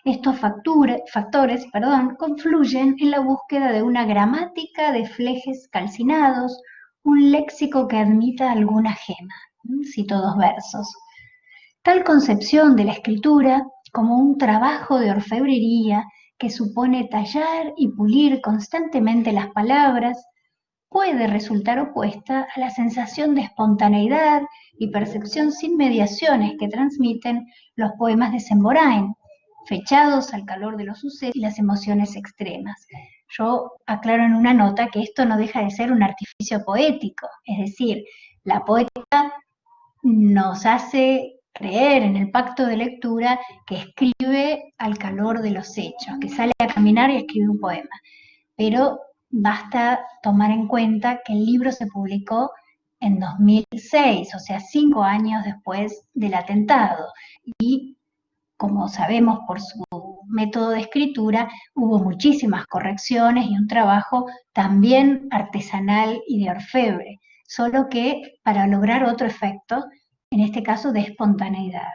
Speaker 2: Estos factores confluyen en la búsqueda de una gramática de flejes calcinados, un léxico que admita alguna gema, cito dos versos. Tal concepción de la escritura como un trabajo de orfebrería que supone tallar y pulir constantemente las palabras, puede resultar opuesta a la sensación de espontaneidad y percepción sin mediaciones que transmiten los poemas de Semborain, fechados al calor de los sucesos y las emociones extremas. Yo aclaro en una nota que esto no deja de ser un artificio poético, es decir, la poeta nos hace creer en el pacto de lectura que escribe al calor de los hechos, que sale a caminar y escribe un poema. Pero basta tomar en cuenta que el libro se publicó en 2006, o sea, 5 años después del atentado. Y como sabemos por su método de escritura, hubo muchísimas correcciones y un trabajo también artesanal y de orfebre, solo que para lograr otro efecto, en este caso de espontaneidad.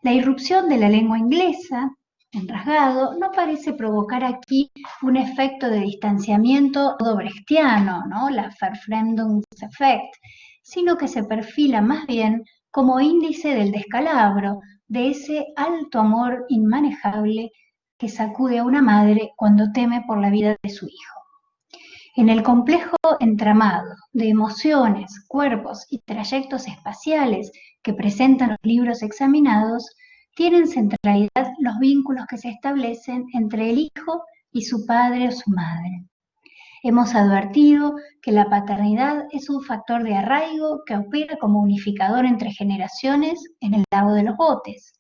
Speaker 2: La irrupción de la lengua inglesa en Rasgado no parece provocar aquí un efecto de distanciamiento brechtiano, ¿no?, la Verfremdungseffekt, sino que se perfila más bien como índice del descalabro, de ese alto amor inmanejable que sacude a una madre cuando teme por la vida de su hijo. En el complejo entramado de emociones, cuerpos y trayectos espaciales que presentan los libros examinados, tienen centralidad los vínculos que se establecen entre el hijo y su padre o su madre. Hemos advertido que la paternidad es un factor de arraigo que opera como unificador entre generaciones en el Lago de los Botes,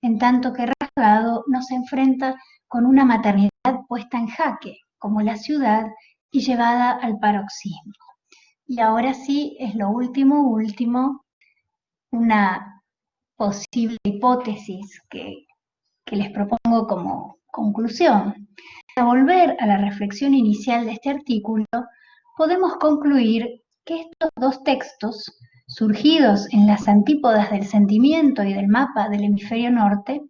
Speaker 2: en tanto que Rasgado nos enfrenta con una maternidad puesta en jaque, como la ciudad, y llevada al paroxismo. Y ahora sí, es lo último, una posible hipótesis que que les propongo como conclusión. Para volver a la reflexión inicial de este artículo, podemos concluir que estos dos textos, surgidos en las antípodas del sentimiento y del mapa del hemisferio norte,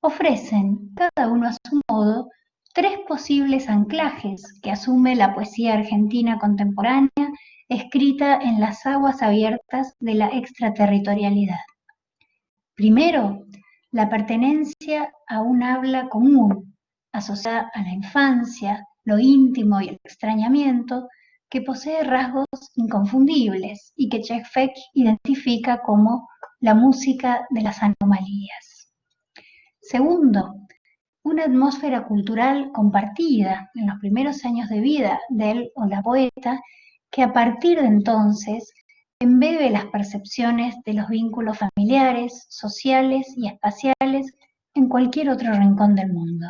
Speaker 2: ofrecen, cada uno a su modo, tres posibles anclajes que asume la poesía argentina contemporánea escrita en las aguas abiertas de la extraterritorialidad. Primero, la pertenencia a un habla común, asociada a la infancia, lo íntimo y el extrañamiento, que posee rasgos inconfundibles y que Čechek identifica como la música de las anomalías. Segundo, una atmósfera cultural compartida en los primeros años de vida del o la poeta, que a partir de entonces embebe las percepciones de los vínculos familiares, sociales y espaciales en cualquier otro rincón del mundo.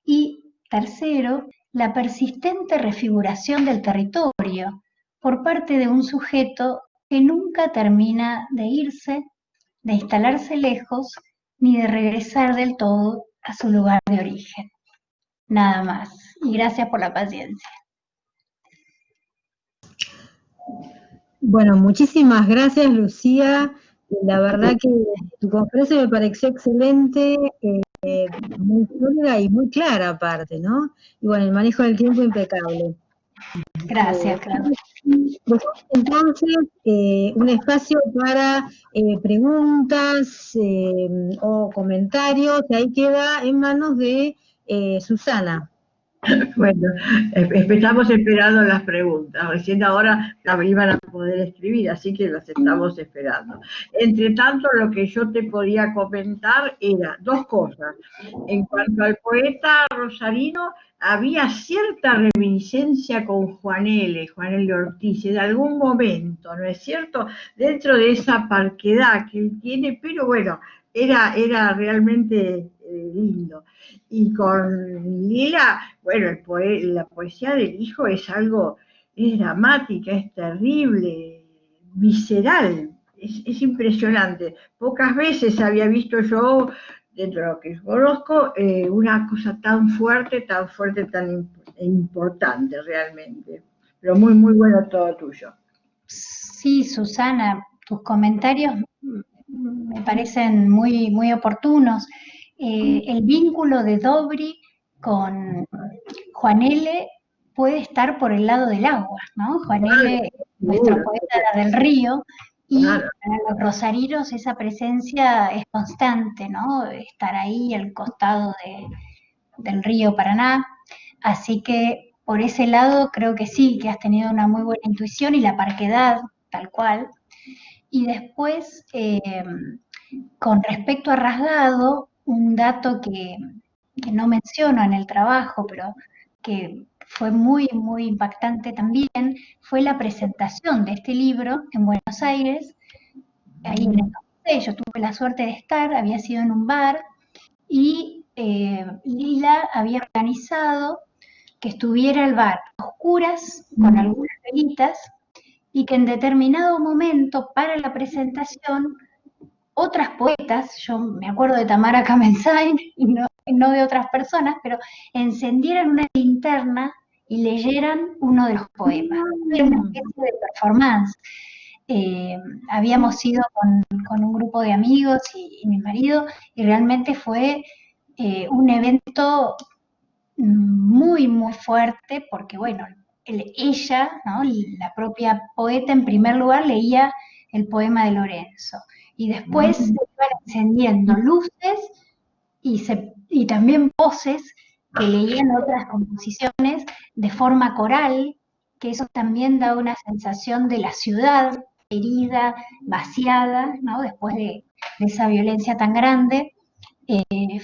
Speaker 2: Y tercero, la persistente refiguración del territorio por parte de un sujeto que nunca termina de irse, de instalarse lejos, ni de regresar del todo a su lugar de origen. Nada más. Y gracias por la paciencia.
Speaker 1: Bueno, muchísimas gracias, Lucía. La verdad que tu conferencia me pareció excelente, muy sólida y muy clara aparte, ¿no? Y bueno, el manejo del tiempo impecable.
Speaker 2: Gracias, Claudia.
Speaker 1: Entonces, un espacio para preguntas o comentarios, y ahí queda en manos de Susana.
Speaker 3: Bueno, estamos esperando las preguntas. Recién ahora las iban a poder escribir, así que las estamos esperando. Entre tanto, lo que yo te podía comentar era dos cosas. En cuanto al poeta rosarino, había cierta reminiscencia con Juan L. Ortiz, en algún momento, ¿no es cierto? Dentro de esa parquedad que él tiene, pero bueno, era realmente lindo. Y con Lila, bueno, la poesía del hijo es dramática, es terrible, visceral, es impresionante. Pocas veces había visto yo, dentro de lo que conozco, una cosa tan fuerte, tan importante realmente. Pero muy, muy bueno todo tuyo.
Speaker 2: Sí, Susana, tus comentarios me parecen muy, muy oportunos. El vínculo de Dobry con Juan L. puede estar por el lado del agua, ¿no? Juan L., nuestro poeta del río, y para los rosarinos esa presencia es constante, ¿no? Estar ahí al costado del río Paraná. Así que por ese lado creo que sí, que has tenido una muy buena intuición y la parquedad, tal cual. Y después, con respecto a Rasgado, un dato que no menciono en el trabajo, pero que fue muy, muy impactante también, fue la presentación de este libro en Buenos Aires, ahí en el Café. Yo tuve la suerte de estar, había sido en un bar, y Lila había organizado que estuviera el bar a oscuras, con algunas velitas, y que en determinado momento, para la presentación, otras poetas, yo me acuerdo de Tamara Kamensain, y no de otras personas, pero encendieran una linterna y leyeran uno de los poemas. Era una especie de performance. Habíamos ido con un grupo de amigos y mi marido, y realmente fue un evento muy, muy fuerte, porque bueno, ella, ¿no?, la propia poeta, en primer lugar leía el poema de Lorenzo, y después se iban encendiendo luces y también voces que leían otras composiciones de forma coral, que eso también da una sensación de la ciudad herida, vaciada, ¿no?, después de esa violencia tan grande.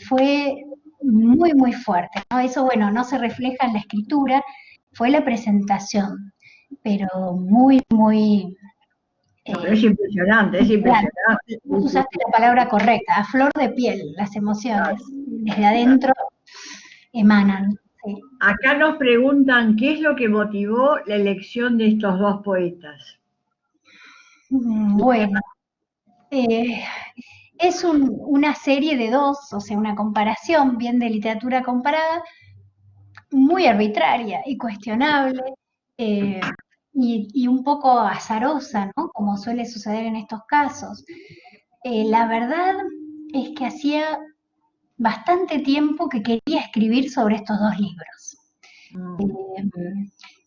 Speaker 2: Fue muy, muy fuerte, ¿no? Eso, bueno, no se refleja en la escritura, fue la presentación, pero muy, muy...
Speaker 3: pero es impresionante, es impresionante.
Speaker 2: Usaste la palabra correcta, a flor de piel, las emociones, desde adentro emanan. Sí.
Speaker 3: Acá nos preguntan qué es lo que motivó la elección de estos dos poetas.
Speaker 2: Bueno, una serie de dos, o sea, una comparación bien de literatura comparada, muy arbitraria y cuestionable, eh, y un poco azarosa, ¿no? Como suele suceder en estos casos. La verdad es que hacía bastante tiempo que quería escribir sobre estos dos libros.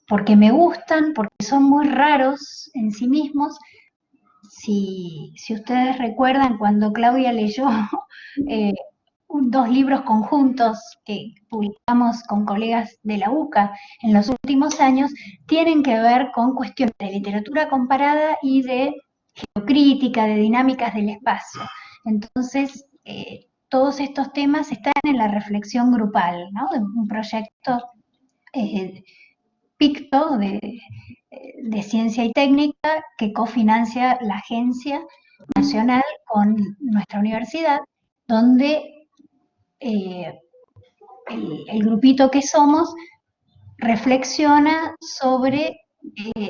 Speaker 2: Porque me gustan, porque son muy raros en sí mismos. Si ustedes recuerdan, cuando Claudia leyó eh, dos libros conjuntos que publicamos con colegas de la UCA en los últimos años, tienen que ver con cuestiones de literatura comparada y de geocrítica, de dinámicas del espacio. Entonces, todos estos temas están en la reflexión grupal, ¿no? De un proyecto PICTO de Ciencia y Técnica que cofinancia la Agencia Nacional con nuestra universidad, donde el grupito que somos reflexiona sobre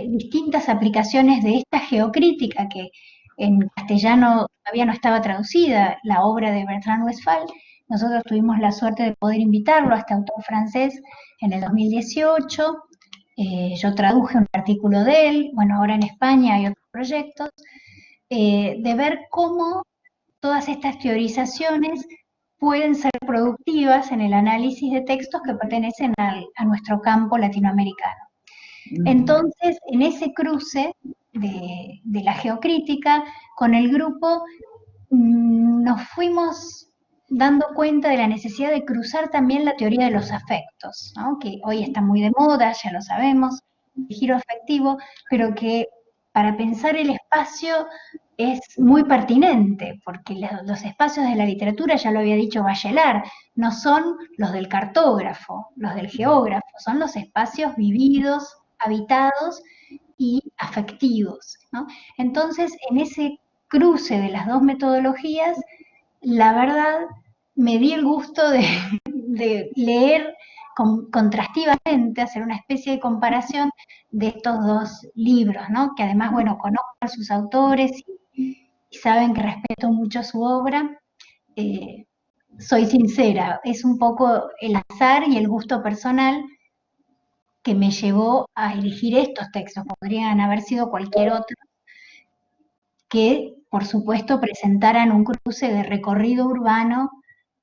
Speaker 2: distintas aplicaciones de esta geocrítica que en castellano todavía no estaba traducida, la obra de Bertrand Westphal. Nosotros tuvimos la suerte de poder invitarlo a este autor francés en el 2018. Yo traduje un artículo de él, bueno, ahora en España hay otros proyectos, de ver cómo todas estas teorizaciones pueden ser productivas en el análisis de textos que pertenecen a nuestro campo latinoamericano. Entonces, en ese cruce de la geocrítica con el grupo, nos fuimos dando cuenta de la necesidad de cruzar también la teoría de los afectos, ¿no? Que hoy está muy de moda, ya lo sabemos, el giro afectivo, pero que para pensar el espacio es muy pertinente, porque los espacios de la literatura, ya lo había dicho Bachelard, no son los del cartógrafo, los del geógrafo, son los espacios vividos, habitados y afectivos, ¿no? Entonces, en ese cruce de las dos metodologías, la verdad me di el gusto de leer contrastivamente, hacer una especie de comparación de estos dos libros, ¿no? Que además, bueno, conozco a sus autores y saben que respeto mucho su obra. Soy sincera, es un poco el azar y el gusto personal que me llevó a elegir estos textos, podrían haber sido cualquier otro, que por supuesto presentaran un cruce de recorrido urbano,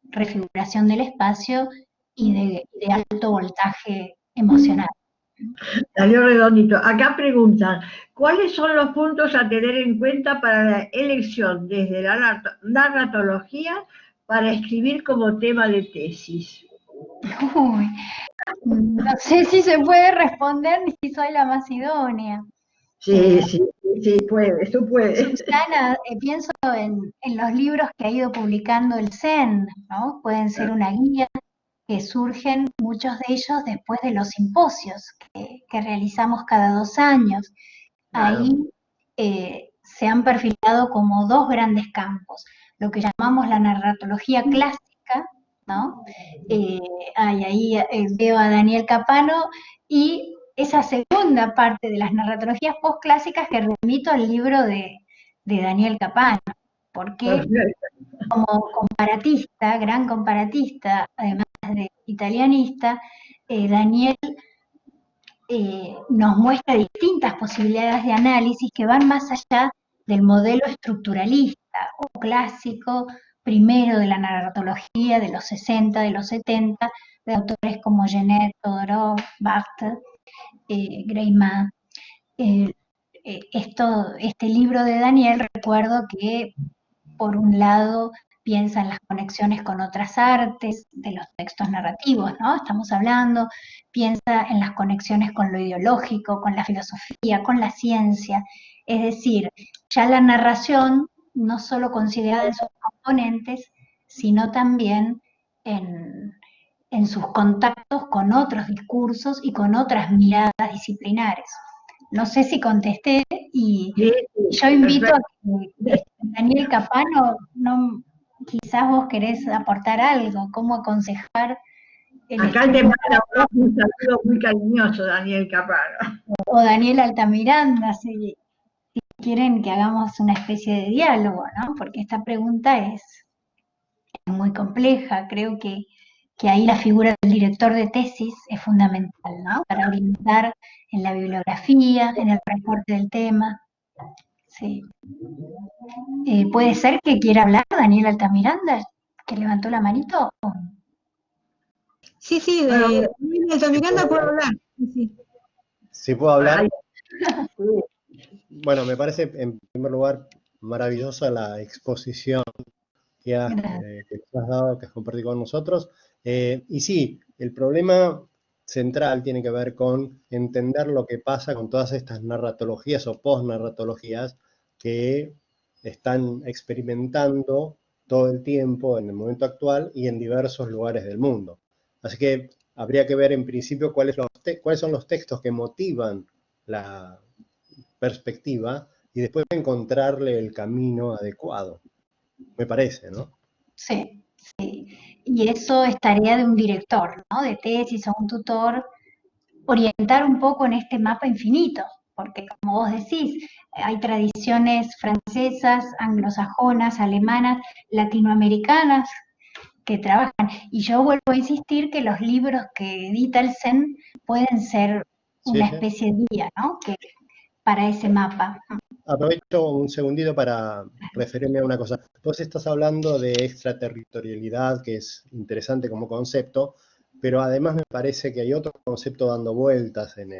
Speaker 2: refiguración del espacio y de alto voltaje emocional.
Speaker 3: Salió redondito. Acá preguntan, ¿cuáles son los puntos a tener en cuenta para la elección desde la narratología para escribir como tema de tesis?
Speaker 2: Uy, no sé si se puede responder ni si soy la más idónea.
Speaker 3: Sí, puede, tú puedes.
Speaker 2: Susana, pienso en los libros que ha ido publicando el CEN, ¿no? Pueden ser una guía, que surgen muchos de ellos después de los simposios que realizamos cada 2 años.
Speaker 3: Claro.
Speaker 2: Ahí se han perfilado como dos grandes campos, lo que llamamos la narratología clásica, ¿no? Ahí veo a Daniel Capano, y esa segunda parte de las narratologías postclásicas que remito al libro de Daniel Capano, porque como comparatista, gran comparatista, además de italianista, Daniel nos muestra distintas posibilidades de análisis que van más allá del modelo estructuralista o clásico, primero de la narratología de los 60, de los 70, de autores como Genet, Todorov, Barthes, Greiman. Este libro de Daniel, recuerdo que por un lado piensa en las conexiones con otras artes de los textos narrativos, ¿no? Estamos hablando, piensa en las conexiones con lo ideológico, con la filosofía, con la ciencia, es decir, ya la narración no solo considerada en sus componentes, sino también en sus contactos con otros discursos y con otras miradas disciplinares. No sé si contesté, y yo invito a que Daniel Capano, quizás vos querés aportar algo, cómo aconsejar.
Speaker 3: Acá te manda un saludo muy cariñoso, Daniel Capano.
Speaker 2: O Daniel Altamiranda, si quieren que hagamos una especie de diálogo, ¿no? Porque esta pregunta es muy compleja. Creo que ahí la figura del director de tesis es fundamental, ¿no? Para orientar en la bibliografía, en el reporte del tema. Sí. ¿Puede ser que quiera hablar Daniel Altamiranda, que levantó la manito?
Speaker 1: Sí, sí, de Altamiranda puedo hablar. Sí, sí.
Speaker 4: Si puedo hablar.
Speaker 3: Ay,
Speaker 4: Bueno, me parece en primer lugar maravillosa la exposición que nos has dado, que has compartido con nosotros. Y sí, el problema central tiene que ver con entender lo que pasa con todas estas narratologías o posnarratologías que están experimentando todo el tiempo en el momento actual y en diversos lugares del mundo. Así que habría que ver en principio cuáles son los textos que motivan la perspectiva y después encontrarle el camino adecuado, me parece, ¿no?
Speaker 2: Sí, sí. Y eso es tarea de un director, ¿no? De tesis o un tutor, orientar un poco en este mapa infinito, porque como vos decís, hay tradiciones francesas, anglosajonas, alemanas, latinoamericanas que trabajan. Y yo vuelvo a insistir que los libros que edita el CEN pueden ser
Speaker 4: Sí,
Speaker 2: una
Speaker 4: sí.
Speaker 2: especie de guía, ¿no? Que, para ese mapa.
Speaker 4: Aprovecho un segundito para referirme a una cosa. Vos estás hablando de extraterritorialidad, que es interesante como concepto, pero además me parece que hay otro concepto dando vueltas en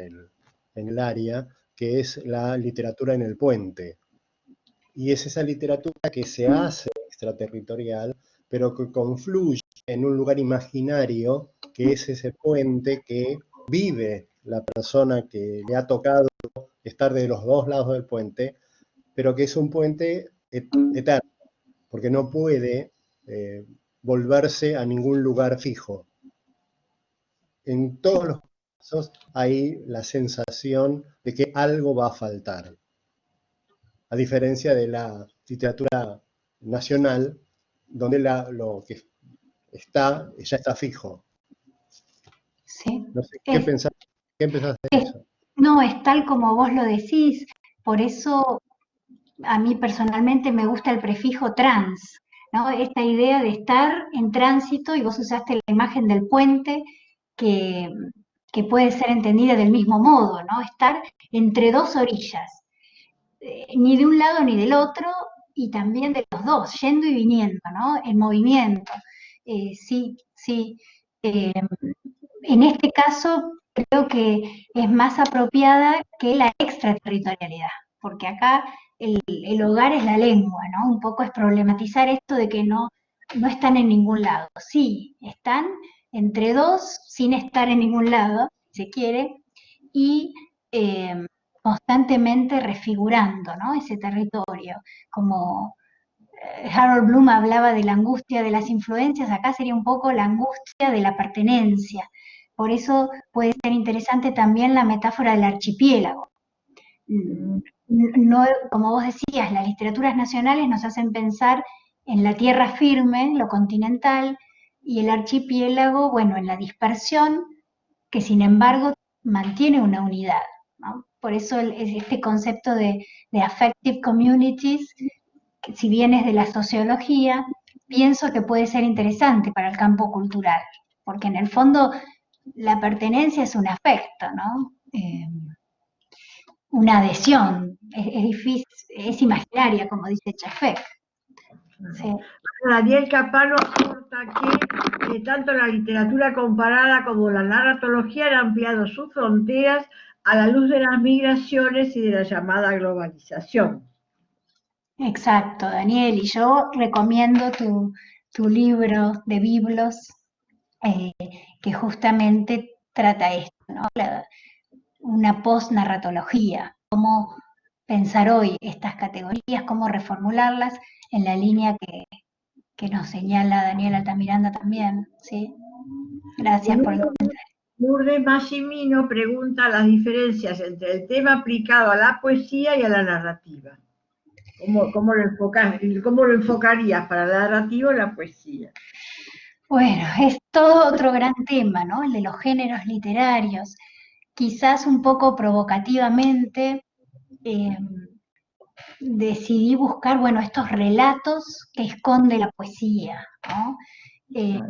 Speaker 4: el área, que es la literatura en el puente. Y es esa literatura que se hace extraterritorial, pero que confluye en un lugar imaginario, que es ese puente que vive la persona que le ha tocado estar de los dos lados del puente, pero que es un puente eterno, porque no puede volverse a ningún lugar fijo. En todos los casos hay la sensación de que algo va a faltar, a diferencia de la literatura nacional, donde lo que está ya está fijo.
Speaker 2: Sí.
Speaker 4: No sé, ¿qué pensás de eso?
Speaker 2: No, es tal como vos lo decís, por eso a mí personalmente me gusta el prefijo trans, ¿no? Esta idea de estar en tránsito, y vos usaste la imagen del puente, que, que puede ser entendida del mismo modo, ¿no? Estar entre dos orillas, ni de un lado ni del otro, y también de los dos, yendo y viniendo, ¿no? En movimiento. Sí, sí. En este caso, creo que es más apropiada que la extraterritorialidad, porque acá el hogar es la lengua, ¿no? Un poco es problematizar esto de que no están en ningún lado. Sí, están entre dos sin estar en ningún lado, si se quiere, y constantemente refigurando, ¿no? Ese territorio, como Harold Bloom hablaba de la angustia de las influencias, acá sería un poco la angustia de la pertenencia. Por eso puede ser interesante también la metáfora del archipiélago. No, como vos decías, las literaturas nacionales nos hacen pensar en la tierra firme, lo continental, y el archipiélago, bueno, en la dispersión, que sin embargo mantiene una unidad, ¿no? Por eso este concepto de affective communities, que si bien es de la sociología, pienso que puede ser interesante para el campo cultural, porque en el fondo la pertenencia es un afecto, ¿no? Una adhesión, es difícil, es imaginaria, como dice Chafek. Sí.
Speaker 3: Daniel Capano aporta que tanto la literatura comparada como la narratología han ampliado sus fronteras a la luz de las migraciones y de la llamada globalización.
Speaker 2: Exacto, Daniel, y yo recomiendo tu libro de Biblos, que justamente trata esto, ¿no? Una post-narratología, cómo pensar hoy estas categorías, cómo reformularlas en la línea que nos señala Daniel Altamiranda también, ¿sí? Gracias por el comentario.
Speaker 3: Lourdes Massimino pregunta las diferencias entre el tema aplicado a la poesía y a la narrativa. ¿Cómo lo enfocarías para la narrativa o la poesía?
Speaker 2: Bueno, es todo otro gran tema, ¿no? El de los géneros literarios. Quizás un poco provocativamente, decidí buscar, bueno, estos relatos que esconde la poesía, ¿no? Eh,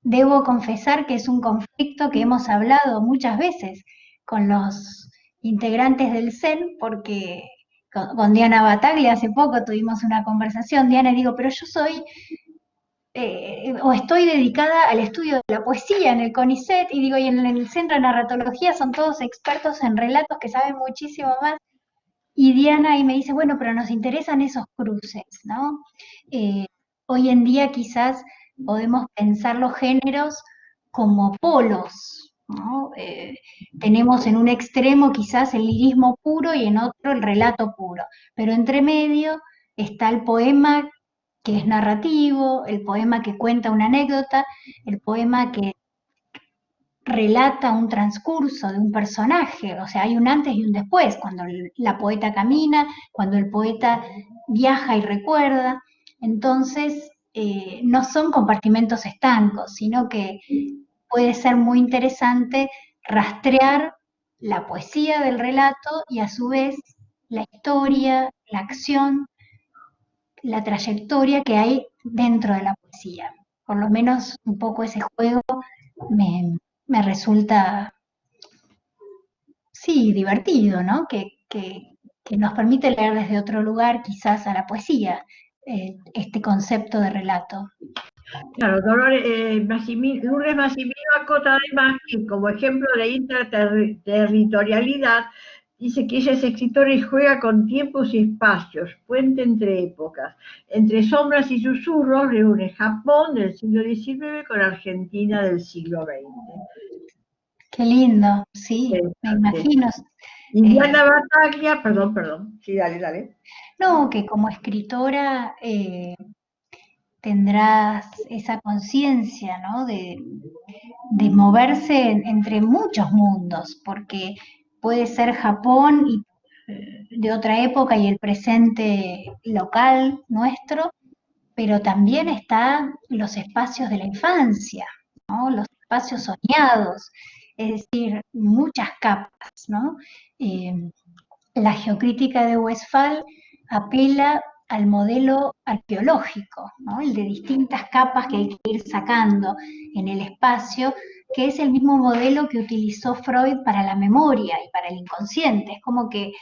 Speaker 2: Debo confesar que es un conflicto que hemos hablado muchas veces con los integrantes del CEN, porque con Diana Bataglia hace poco tuvimos una conversación. Diana, digo, pero yo soy o estoy dedicada al estudio de la poesía en el CONICET, y digo, y en el Centro de Narratología son todos expertos en relatos que saben muchísimo más. Y Diana ahí me dice, bueno, pero nos interesan esos cruces, ¿no? Eh, Hoy en día quizás podemos pensar los géneros como polos, ¿no? Tenemos en un extremo quizás el lirismo puro y en otro el relato puro, pero entre medio está el poema que es narrativo, el poema que cuenta una anécdota, el poema que relata un transcurso de un personaje, o sea, hay un antes y un después, cuando la poeta camina, cuando el poeta viaja y recuerda. Entonces, no son compartimentos estancos, sino que puede ser muy interesante rastrear la poesía del relato y a su vez la historia, la acción, la trayectoria que hay dentro de la poesía. Por lo menos un poco ese juego me resulta, sí, divertido, ¿no? Que nos permite leer desde otro lugar quizás a la poesía, este concepto de relato.
Speaker 3: Claro, Lourdes Massimino acota además que como ejemplo de interterritorialidad, dice que ella es escritora y juega con tiempos y espacios, puente entre épocas. Entre sombras y susurros reúne Japón del siglo XIX con Argentina del siglo XX.
Speaker 2: Qué lindo, sí, me imagino.
Speaker 3: Diana Bataglia, perdón, sí, dale.
Speaker 2: No, que como escritora tendrás esa conciencia, ¿no? De moverse entre muchos mundos, porque puede ser Japón y de otra época y el presente local nuestro, pero también están los espacios de la infancia, ¿no? Los espacios soñados, es decir, muchas capas, ¿no? La geocrítica de Westphal apela al modelo arqueológico, ¿no? El de distintas capas que hay que ir sacando en el espacio, que es el mismo modelo que utilizó Freud para la memoria y para el inconsciente. Es como que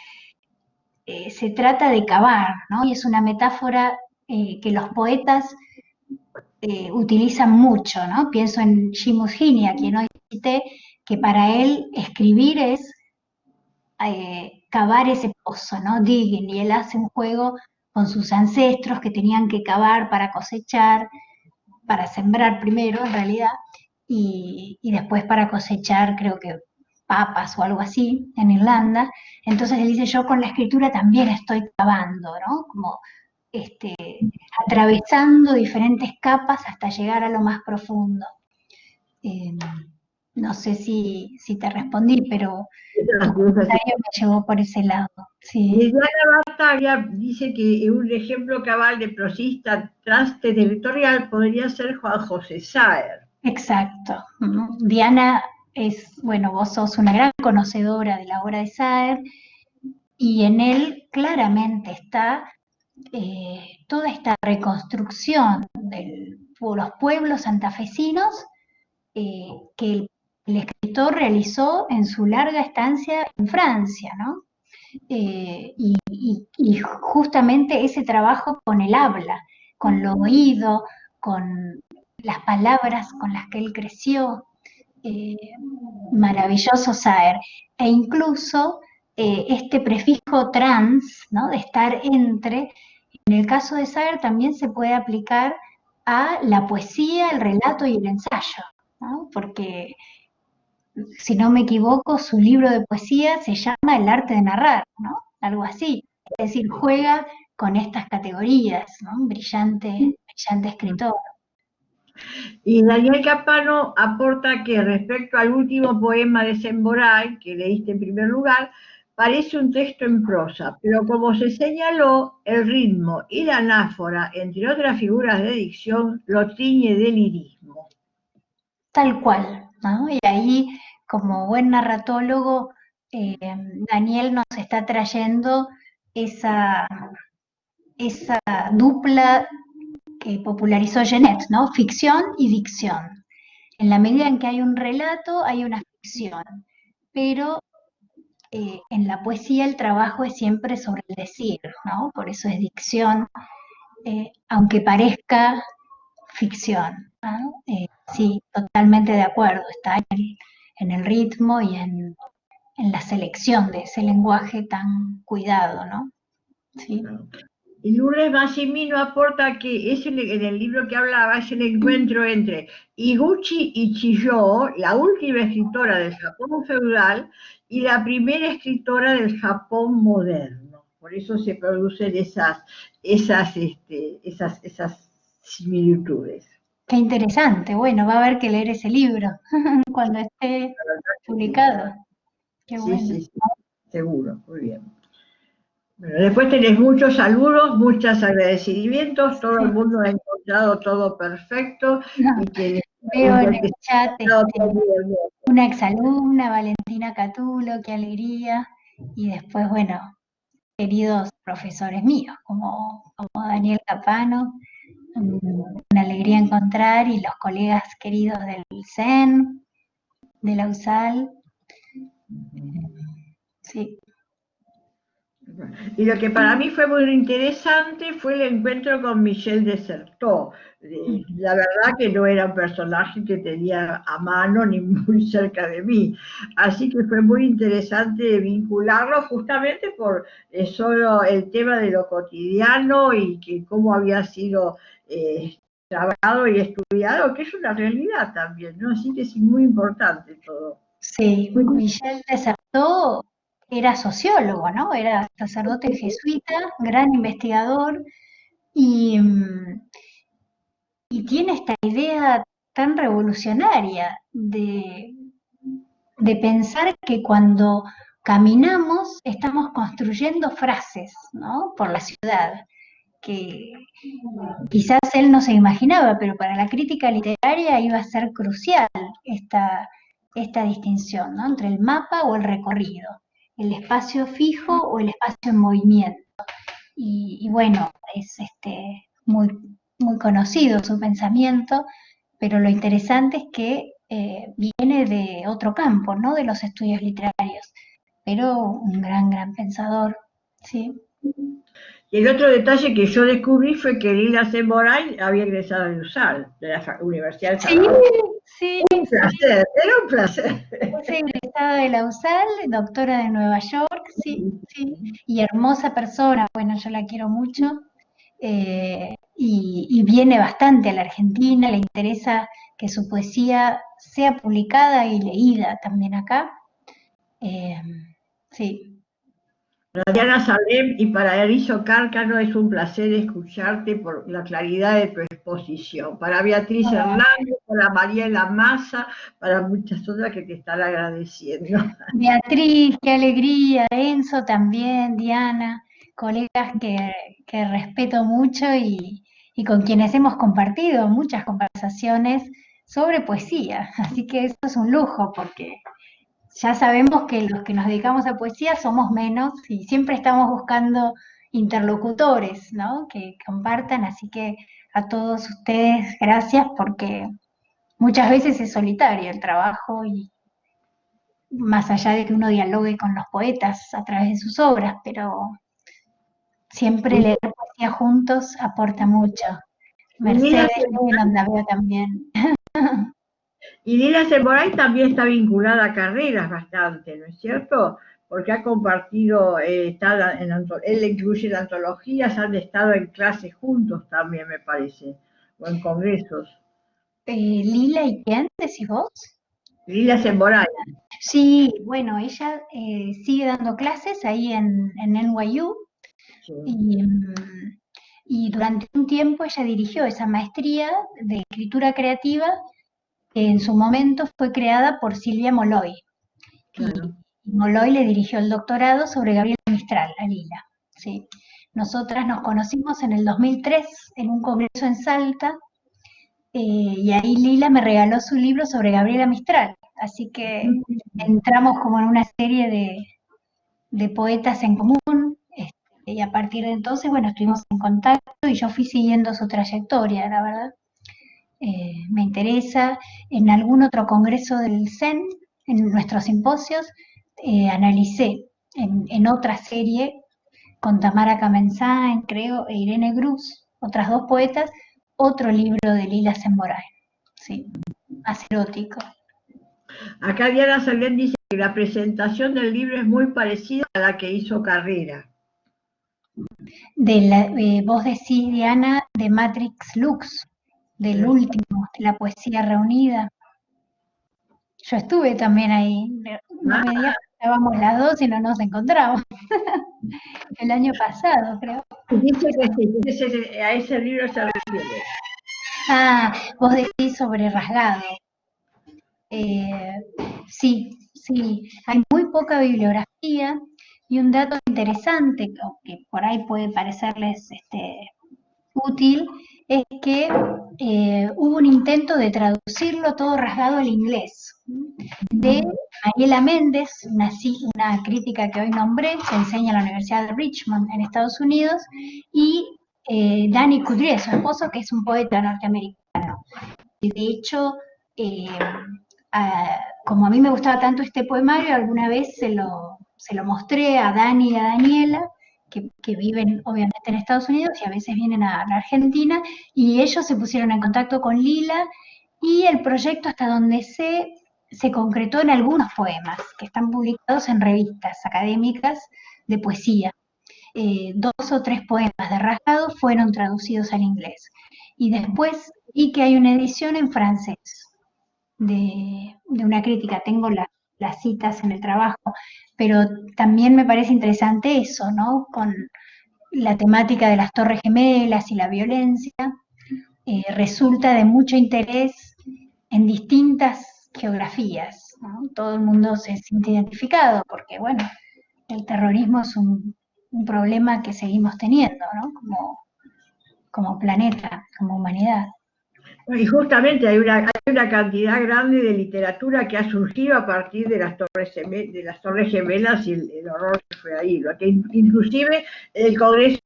Speaker 2: se trata de cavar, ¿no? Y es una metáfora que los poetas utilizan mucho, ¿no? Pienso en Seamus Heaney, a quien hoy cité, que para él escribir es cavar ese pozo, ¿no? Digging, y él hace un juego con sus ancestros que tenían que cavar para cosechar, para sembrar primero en realidad, y después para cosechar, creo que papas o algo así, en Irlanda. Entonces él dice, yo con la escritura también estoy cavando, ¿no? Como atravesando diferentes capas hasta llegar a lo más profundo. No sé si te respondí, pero tu comentario me llevó por ese lado. Sí.
Speaker 3: Diana Bataglia dice que un ejemplo cabal de prosista transterritorial podría ser Juan José Saer.
Speaker 2: Exacto. Diana es, bueno, vos sos una gran conocedora de la obra de Saer, y en él claramente está toda esta reconstrucción de los pueblos santafesinos que el escritor realizó en su larga estancia en Francia, ¿no? Y justamente ese trabajo con el habla, con lo oído, con las palabras con las que él creció, maravilloso Saer, e incluso este prefijo trans, ¿no? De estar entre, en el caso de Saer también se puede aplicar a la poesía, el relato y el ensayo, ¿no? Porque si no me equivoco, su libro de poesía se llama El arte de narrar, ¿no? Algo así. Es decir, juega con estas categorías, ¿no? Un brillante escritor.
Speaker 3: Y Daniel Capano aporta que respecto al último poema de Semboray, que leíste en primer lugar, parece un texto en prosa, pero como se señaló, el ritmo y la anáfora, entre otras figuras de dicción, lo tiñe de lirismo.
Speaker 2: Tal cual, ¿no? Y ahí, como buen narratólogo, Daniel nos está trayendo esa, esa dupla que popularizó Genet, ¿no? Ficción y dicción. En la medida en que hay un relato, hay una ficción, pero en la poesía el trabajo es siempre sobre el decir, ¿no? Por eso es dicción, aunque parezca ficción, ¿no? Sí, totalmente de acuerdo, está en el ritmo y en la selección de ese lenguaje tan cuidado, ¿no? Sí.
Speaker 3: Y Lourdes Massimino aporta que en el libro que hablaba es el encuentro entre Higuchi y Chiyō, la última escritora del Japón feudal, y la primera escritora del Japón moderno. Por eso se producen esas similitudes.
Speaker 2: Qué interesante, bueno, va a haber que leer ese libro cuando esté publicado. Qué
Speaker 3: Sí,
Speaker 2: bueno.
Speaker 3: sí, seguro, muy bien. Bueno, después tenés muchos saludos, muchos agradecimientos, todo el mundo ha encontrado todo perfecto y que
Speaker 2: Veo en el chat una exalumna, Valentina Catulo, qué alegría, y después, bueno, queridos profesores míos, como Daniel Capano, una alegría encontrar, y los colegas queridos del CEN, de la USAL, sí.
Speaker 3: Y lo que para mí fue muy interesante fue el encuentro con Michel Desserteau. La verdad que no era un personaje que tenía a mano ni muy cerca de mí. Así que fue muy interesante vincularlo justamente por solo el tema de lo cotidiano y que cómo había sido trabajado y estudiado, que es una realidad también, ¿no? Así que es muy importante todo.
Speaker 2: Sí, Michel Desserteau era sociólogo, ¿no? Era sacerdote jesuita, gran investigador, y tiene esta idea tan revolucionaria de pensar que cuando caminamos estamos construyendo frases, ¿no? Por la ciudad, que quizás él no se imaginaba, pero para la crítica literaria iba a ser crucial esta distinción, ¿no? Entre el mapa o el recorrido, el espacio fijo o el espacio en movimiento. Y bueno, es muy, muy conocido su pensamiento, pero lo interesante es que viene de otro campo, ¿no? De los estudios literarios, pero un gran pensador, ¿sí?
Speaker 3: Y el otro detalle que yo descubrí fue que Lila C. Moray había egresado de USAL, de la Universidad de Salamanca.
Speaker 2: Sí,
Speaker 3: Un placer, era un placer.
Speaker 2: es egresada de la USAL, doctora de Nueva York, sí, y hermosa persona, bueno, yo la quiero mucho, y viene bastante a la Argentina, le interesa que su poesía sea publicada y leída también acá, sí.
Speaker 3: Para Diana Salem y para Erizo Cárcano es un placer escucharte por la claridad de tu exposición. Para Beatriz Hernández, para Mariela Massa, para muchas otras que te están agradeciendo.
Speaker 2: Beatriz, qué alegría, Enzo también, Diana, colegas que respeto mucho y con quienes hemos compartido muchas conversaciones sobre poesía. Así que eso es un lujo porque ya sabemos que los que nos dedicamos a poesía somos menos y siempre estamos buscando interlocutores, ¿no? Que compartan, así que a todos ustedes gracias porque muchas veces es solitario el trabajo y más allá de que uno dialogue con los poetas a través de sus obras, pero siempre leer poesía juntos aporta mucho. Mercedes, la veo también.
Speaker 3: Y Lila Moray también está vinculada a carreras bastante, ¿no es cierto? Porque ha compartido, él incluye en antologías, han estado en clases juntos también, me parece, o en congresos.
Speaker 2: ¿Lila y quién decís vos?
Speaker 3: Lila Moray.
Speaker 2: Sí, bueno, ella sigue dando clases ahí en NYU, sí. Y durante un tiempo ella dirigió esa maestría de escritura creativa que en su momento fue creada por Silvia Molloy. Claro. Y Molloy le dirigió el doctorado sobre Gabriela Mistral, a Lila. ¿Sí? Nosotras nos conocimos en el 2003 en un congreso en Salta, y ahí Lila me regaló su libro sobre Gabriela Mistral. Así que entramos como en una serie de poetas en común, Y a partir de entonces, bueno, estuvimos en contacto y yo fui siguiendo su trayectoria, la verdad. Me interesa. En algún otro congreso del CEN, en nuestros simposios, analicé en otra serie con Tamara Kamensain, creo, e Irene Grus, otras dos poetas, otro libro de Lila Semborain, sí, más erótico.
Speaker 3: Acá Diana Salén dice que la presentación del libro es muy parecida a la que hizo Carrera.
Speaker 2: Vos decís, Diana, de Matrix Lux, del último, de la poesía reunida. Yo estuve también ahí, no me digas que estábamos las dos y no nos encontramos. El año pasado, creo.
Speaker 3: Dice que sí, a ese libro se refiere.
Speaker 2: Ah, vos decís sobre rasgado. Sí, sí, hay muy poca bibliografía y un dato interesante que por ahí puede parecerles útil es que hubo un intento de traducirlo todo rasgado al inglés de Mariela Méndez, una crítica que hoy nombré, que enseña en la Universidad de Richmond en Estados Unidos, y Danny Coudray, su esposo, que es un poeta norteamericano. Y de hecho, como a mí me gustaba tanto este poemario, alguna vez se lo mostré a Dani y a Daniela, que viven obviamente en Estados Unidos y a veces vienen a la Argentina, y ellos se pusieron en contacto con Lila, y el proyecto, hasta donde se concretó en algunos poemas que están publicados en revistas académicas de poesía. 2 o 3 poemas de rasgado fueron traducidos al inglés. Y después vi que hay una edición en francés de una crítica, tengo las citas en el trabajo, pero también me parece interesante eso, ¿no? Con la temática de las Torres Gemelas y la violencia, resulta de mucho interés en distintas geografías, ¿no? Todo el mundo se siente identificado porque, bueno, el terrorismo es un problema que seguimos teniendo, ¿no? Como planeta, como humanidad.
Speaker 3: Y justamente hay una cantidad grande de literatura que ha surgido a partir de las Torres Gemelas y el horror que fue ahí. Lo que inclusive el Congreso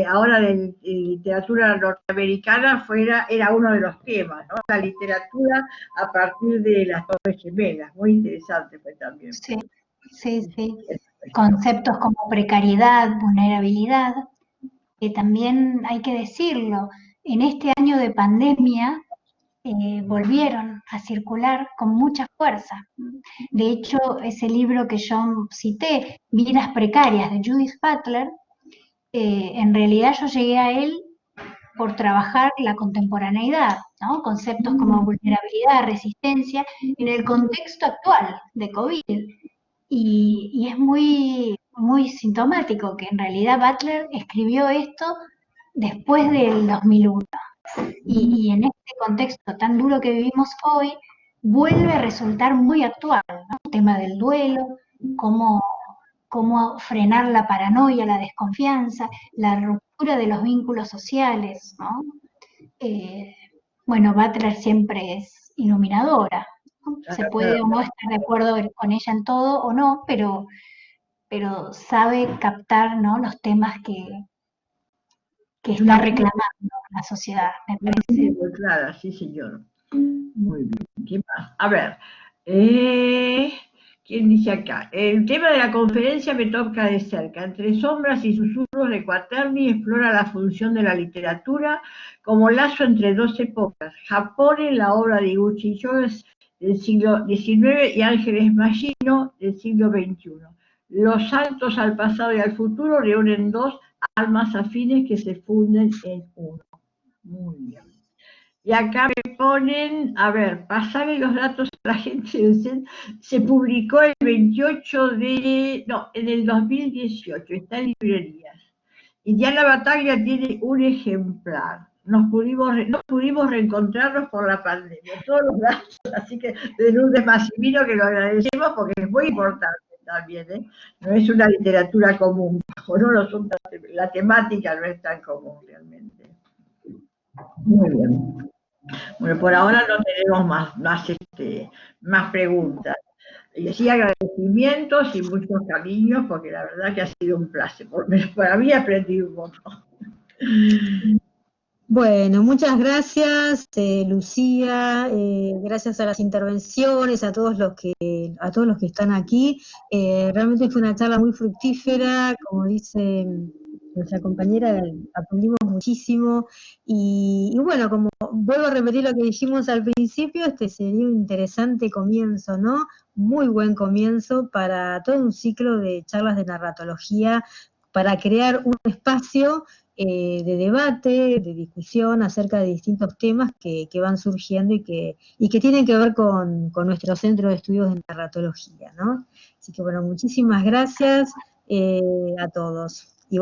Speaker 3: ahora de Literatura Norteamericana era uno de los temas, ¿no? La literatura a partir de las Torres Gemelas. Muy interesante fue también.
Speaker 2: Sí, sí, sí. Conceptos como precariedad, vulnerabilidad, que también hay que decirlo, en este año de pandemia volvieron a circular con mucha fuerza. De hecho, ese libro que yo cité, Vidas Precarias, de Judith Butler, en realidad yo llegué a él por trabajar la contemporaneidad, ¿no? Conceptos como vulnerabilidad, resistencia, en el contexto actual de COVID. Y es muy, muy sintomático que en realidad Butler escribió esto después del 2001. Y en este contexto tan duro que vivimos hoy, vuelve a resultar muy actual, ¿no? El tema del duelo, cómo frenar la paranoia, la desconfianza, la ruptura de los vínculos sociales, ¿no? Bueno, Butler siempre es iluminadora, ¿no? Se puede o no estar de acuerdo con ella en todo o no, pero sabe captar, ¿no? Los temas que está reclamando la sociedad, me parece.
Speaker 3: Muy clara, sí, señor. Muy bien. ¿Qué más? A ver, ¿quién dice acá? El tema de la conferencia me toca de cerca. Entre sombras y susurros de Quaterni explora la función de la literatura como lazo entre dos épocas. Japón en la obra de Iguchi Jones del siglo XIX y Ángeles Machino del siglo XXI. Los saltos al pasado y al futuro reúnen dos almas afines que se funden en uno. Muy bien. Y acá me ponen, a ver, pasarle los datos a la gente del CEN. Se publicó el 28 en el 2018, está en librerías. Y Diana Bataglia tiene un ejemplar. No pudimos reencontrarnos por la pandemia. Todos los datos, así que de Lourdes Massimino, que lo agradecemos porque es muy importante también, ¿eh? No es una literatura común, o no lo son, la temática no es tan común realmente. Muy bien. Bueno, por ahora no tenemos más preguntas. Y así agradecimientos y muchos cariños, porque la verdad que ha sido un placer. Para mí aprendí un montón.
Speaker 1: Bueno, muchas gracias, Lucía, gracias a las intervenciones, a todos los que están aquí. Realmente fue una charla muy fructífera, como dice nuestra compañera, aprendimos muchísimo. Y bueno, como vuelvo a repetir lo que dijimos al principio, este sería un interesante comienzo, ¿no? Muy buen comienzo para todo un ciclo de charlas de narratología, para crear un espacio de debate, de discusión acerca de distintos temas que van surgiendo y que tienen que ver con nuestro centro de estudios de narratología, ¿no? Así que bueno, muchísimas gracias a todos. Y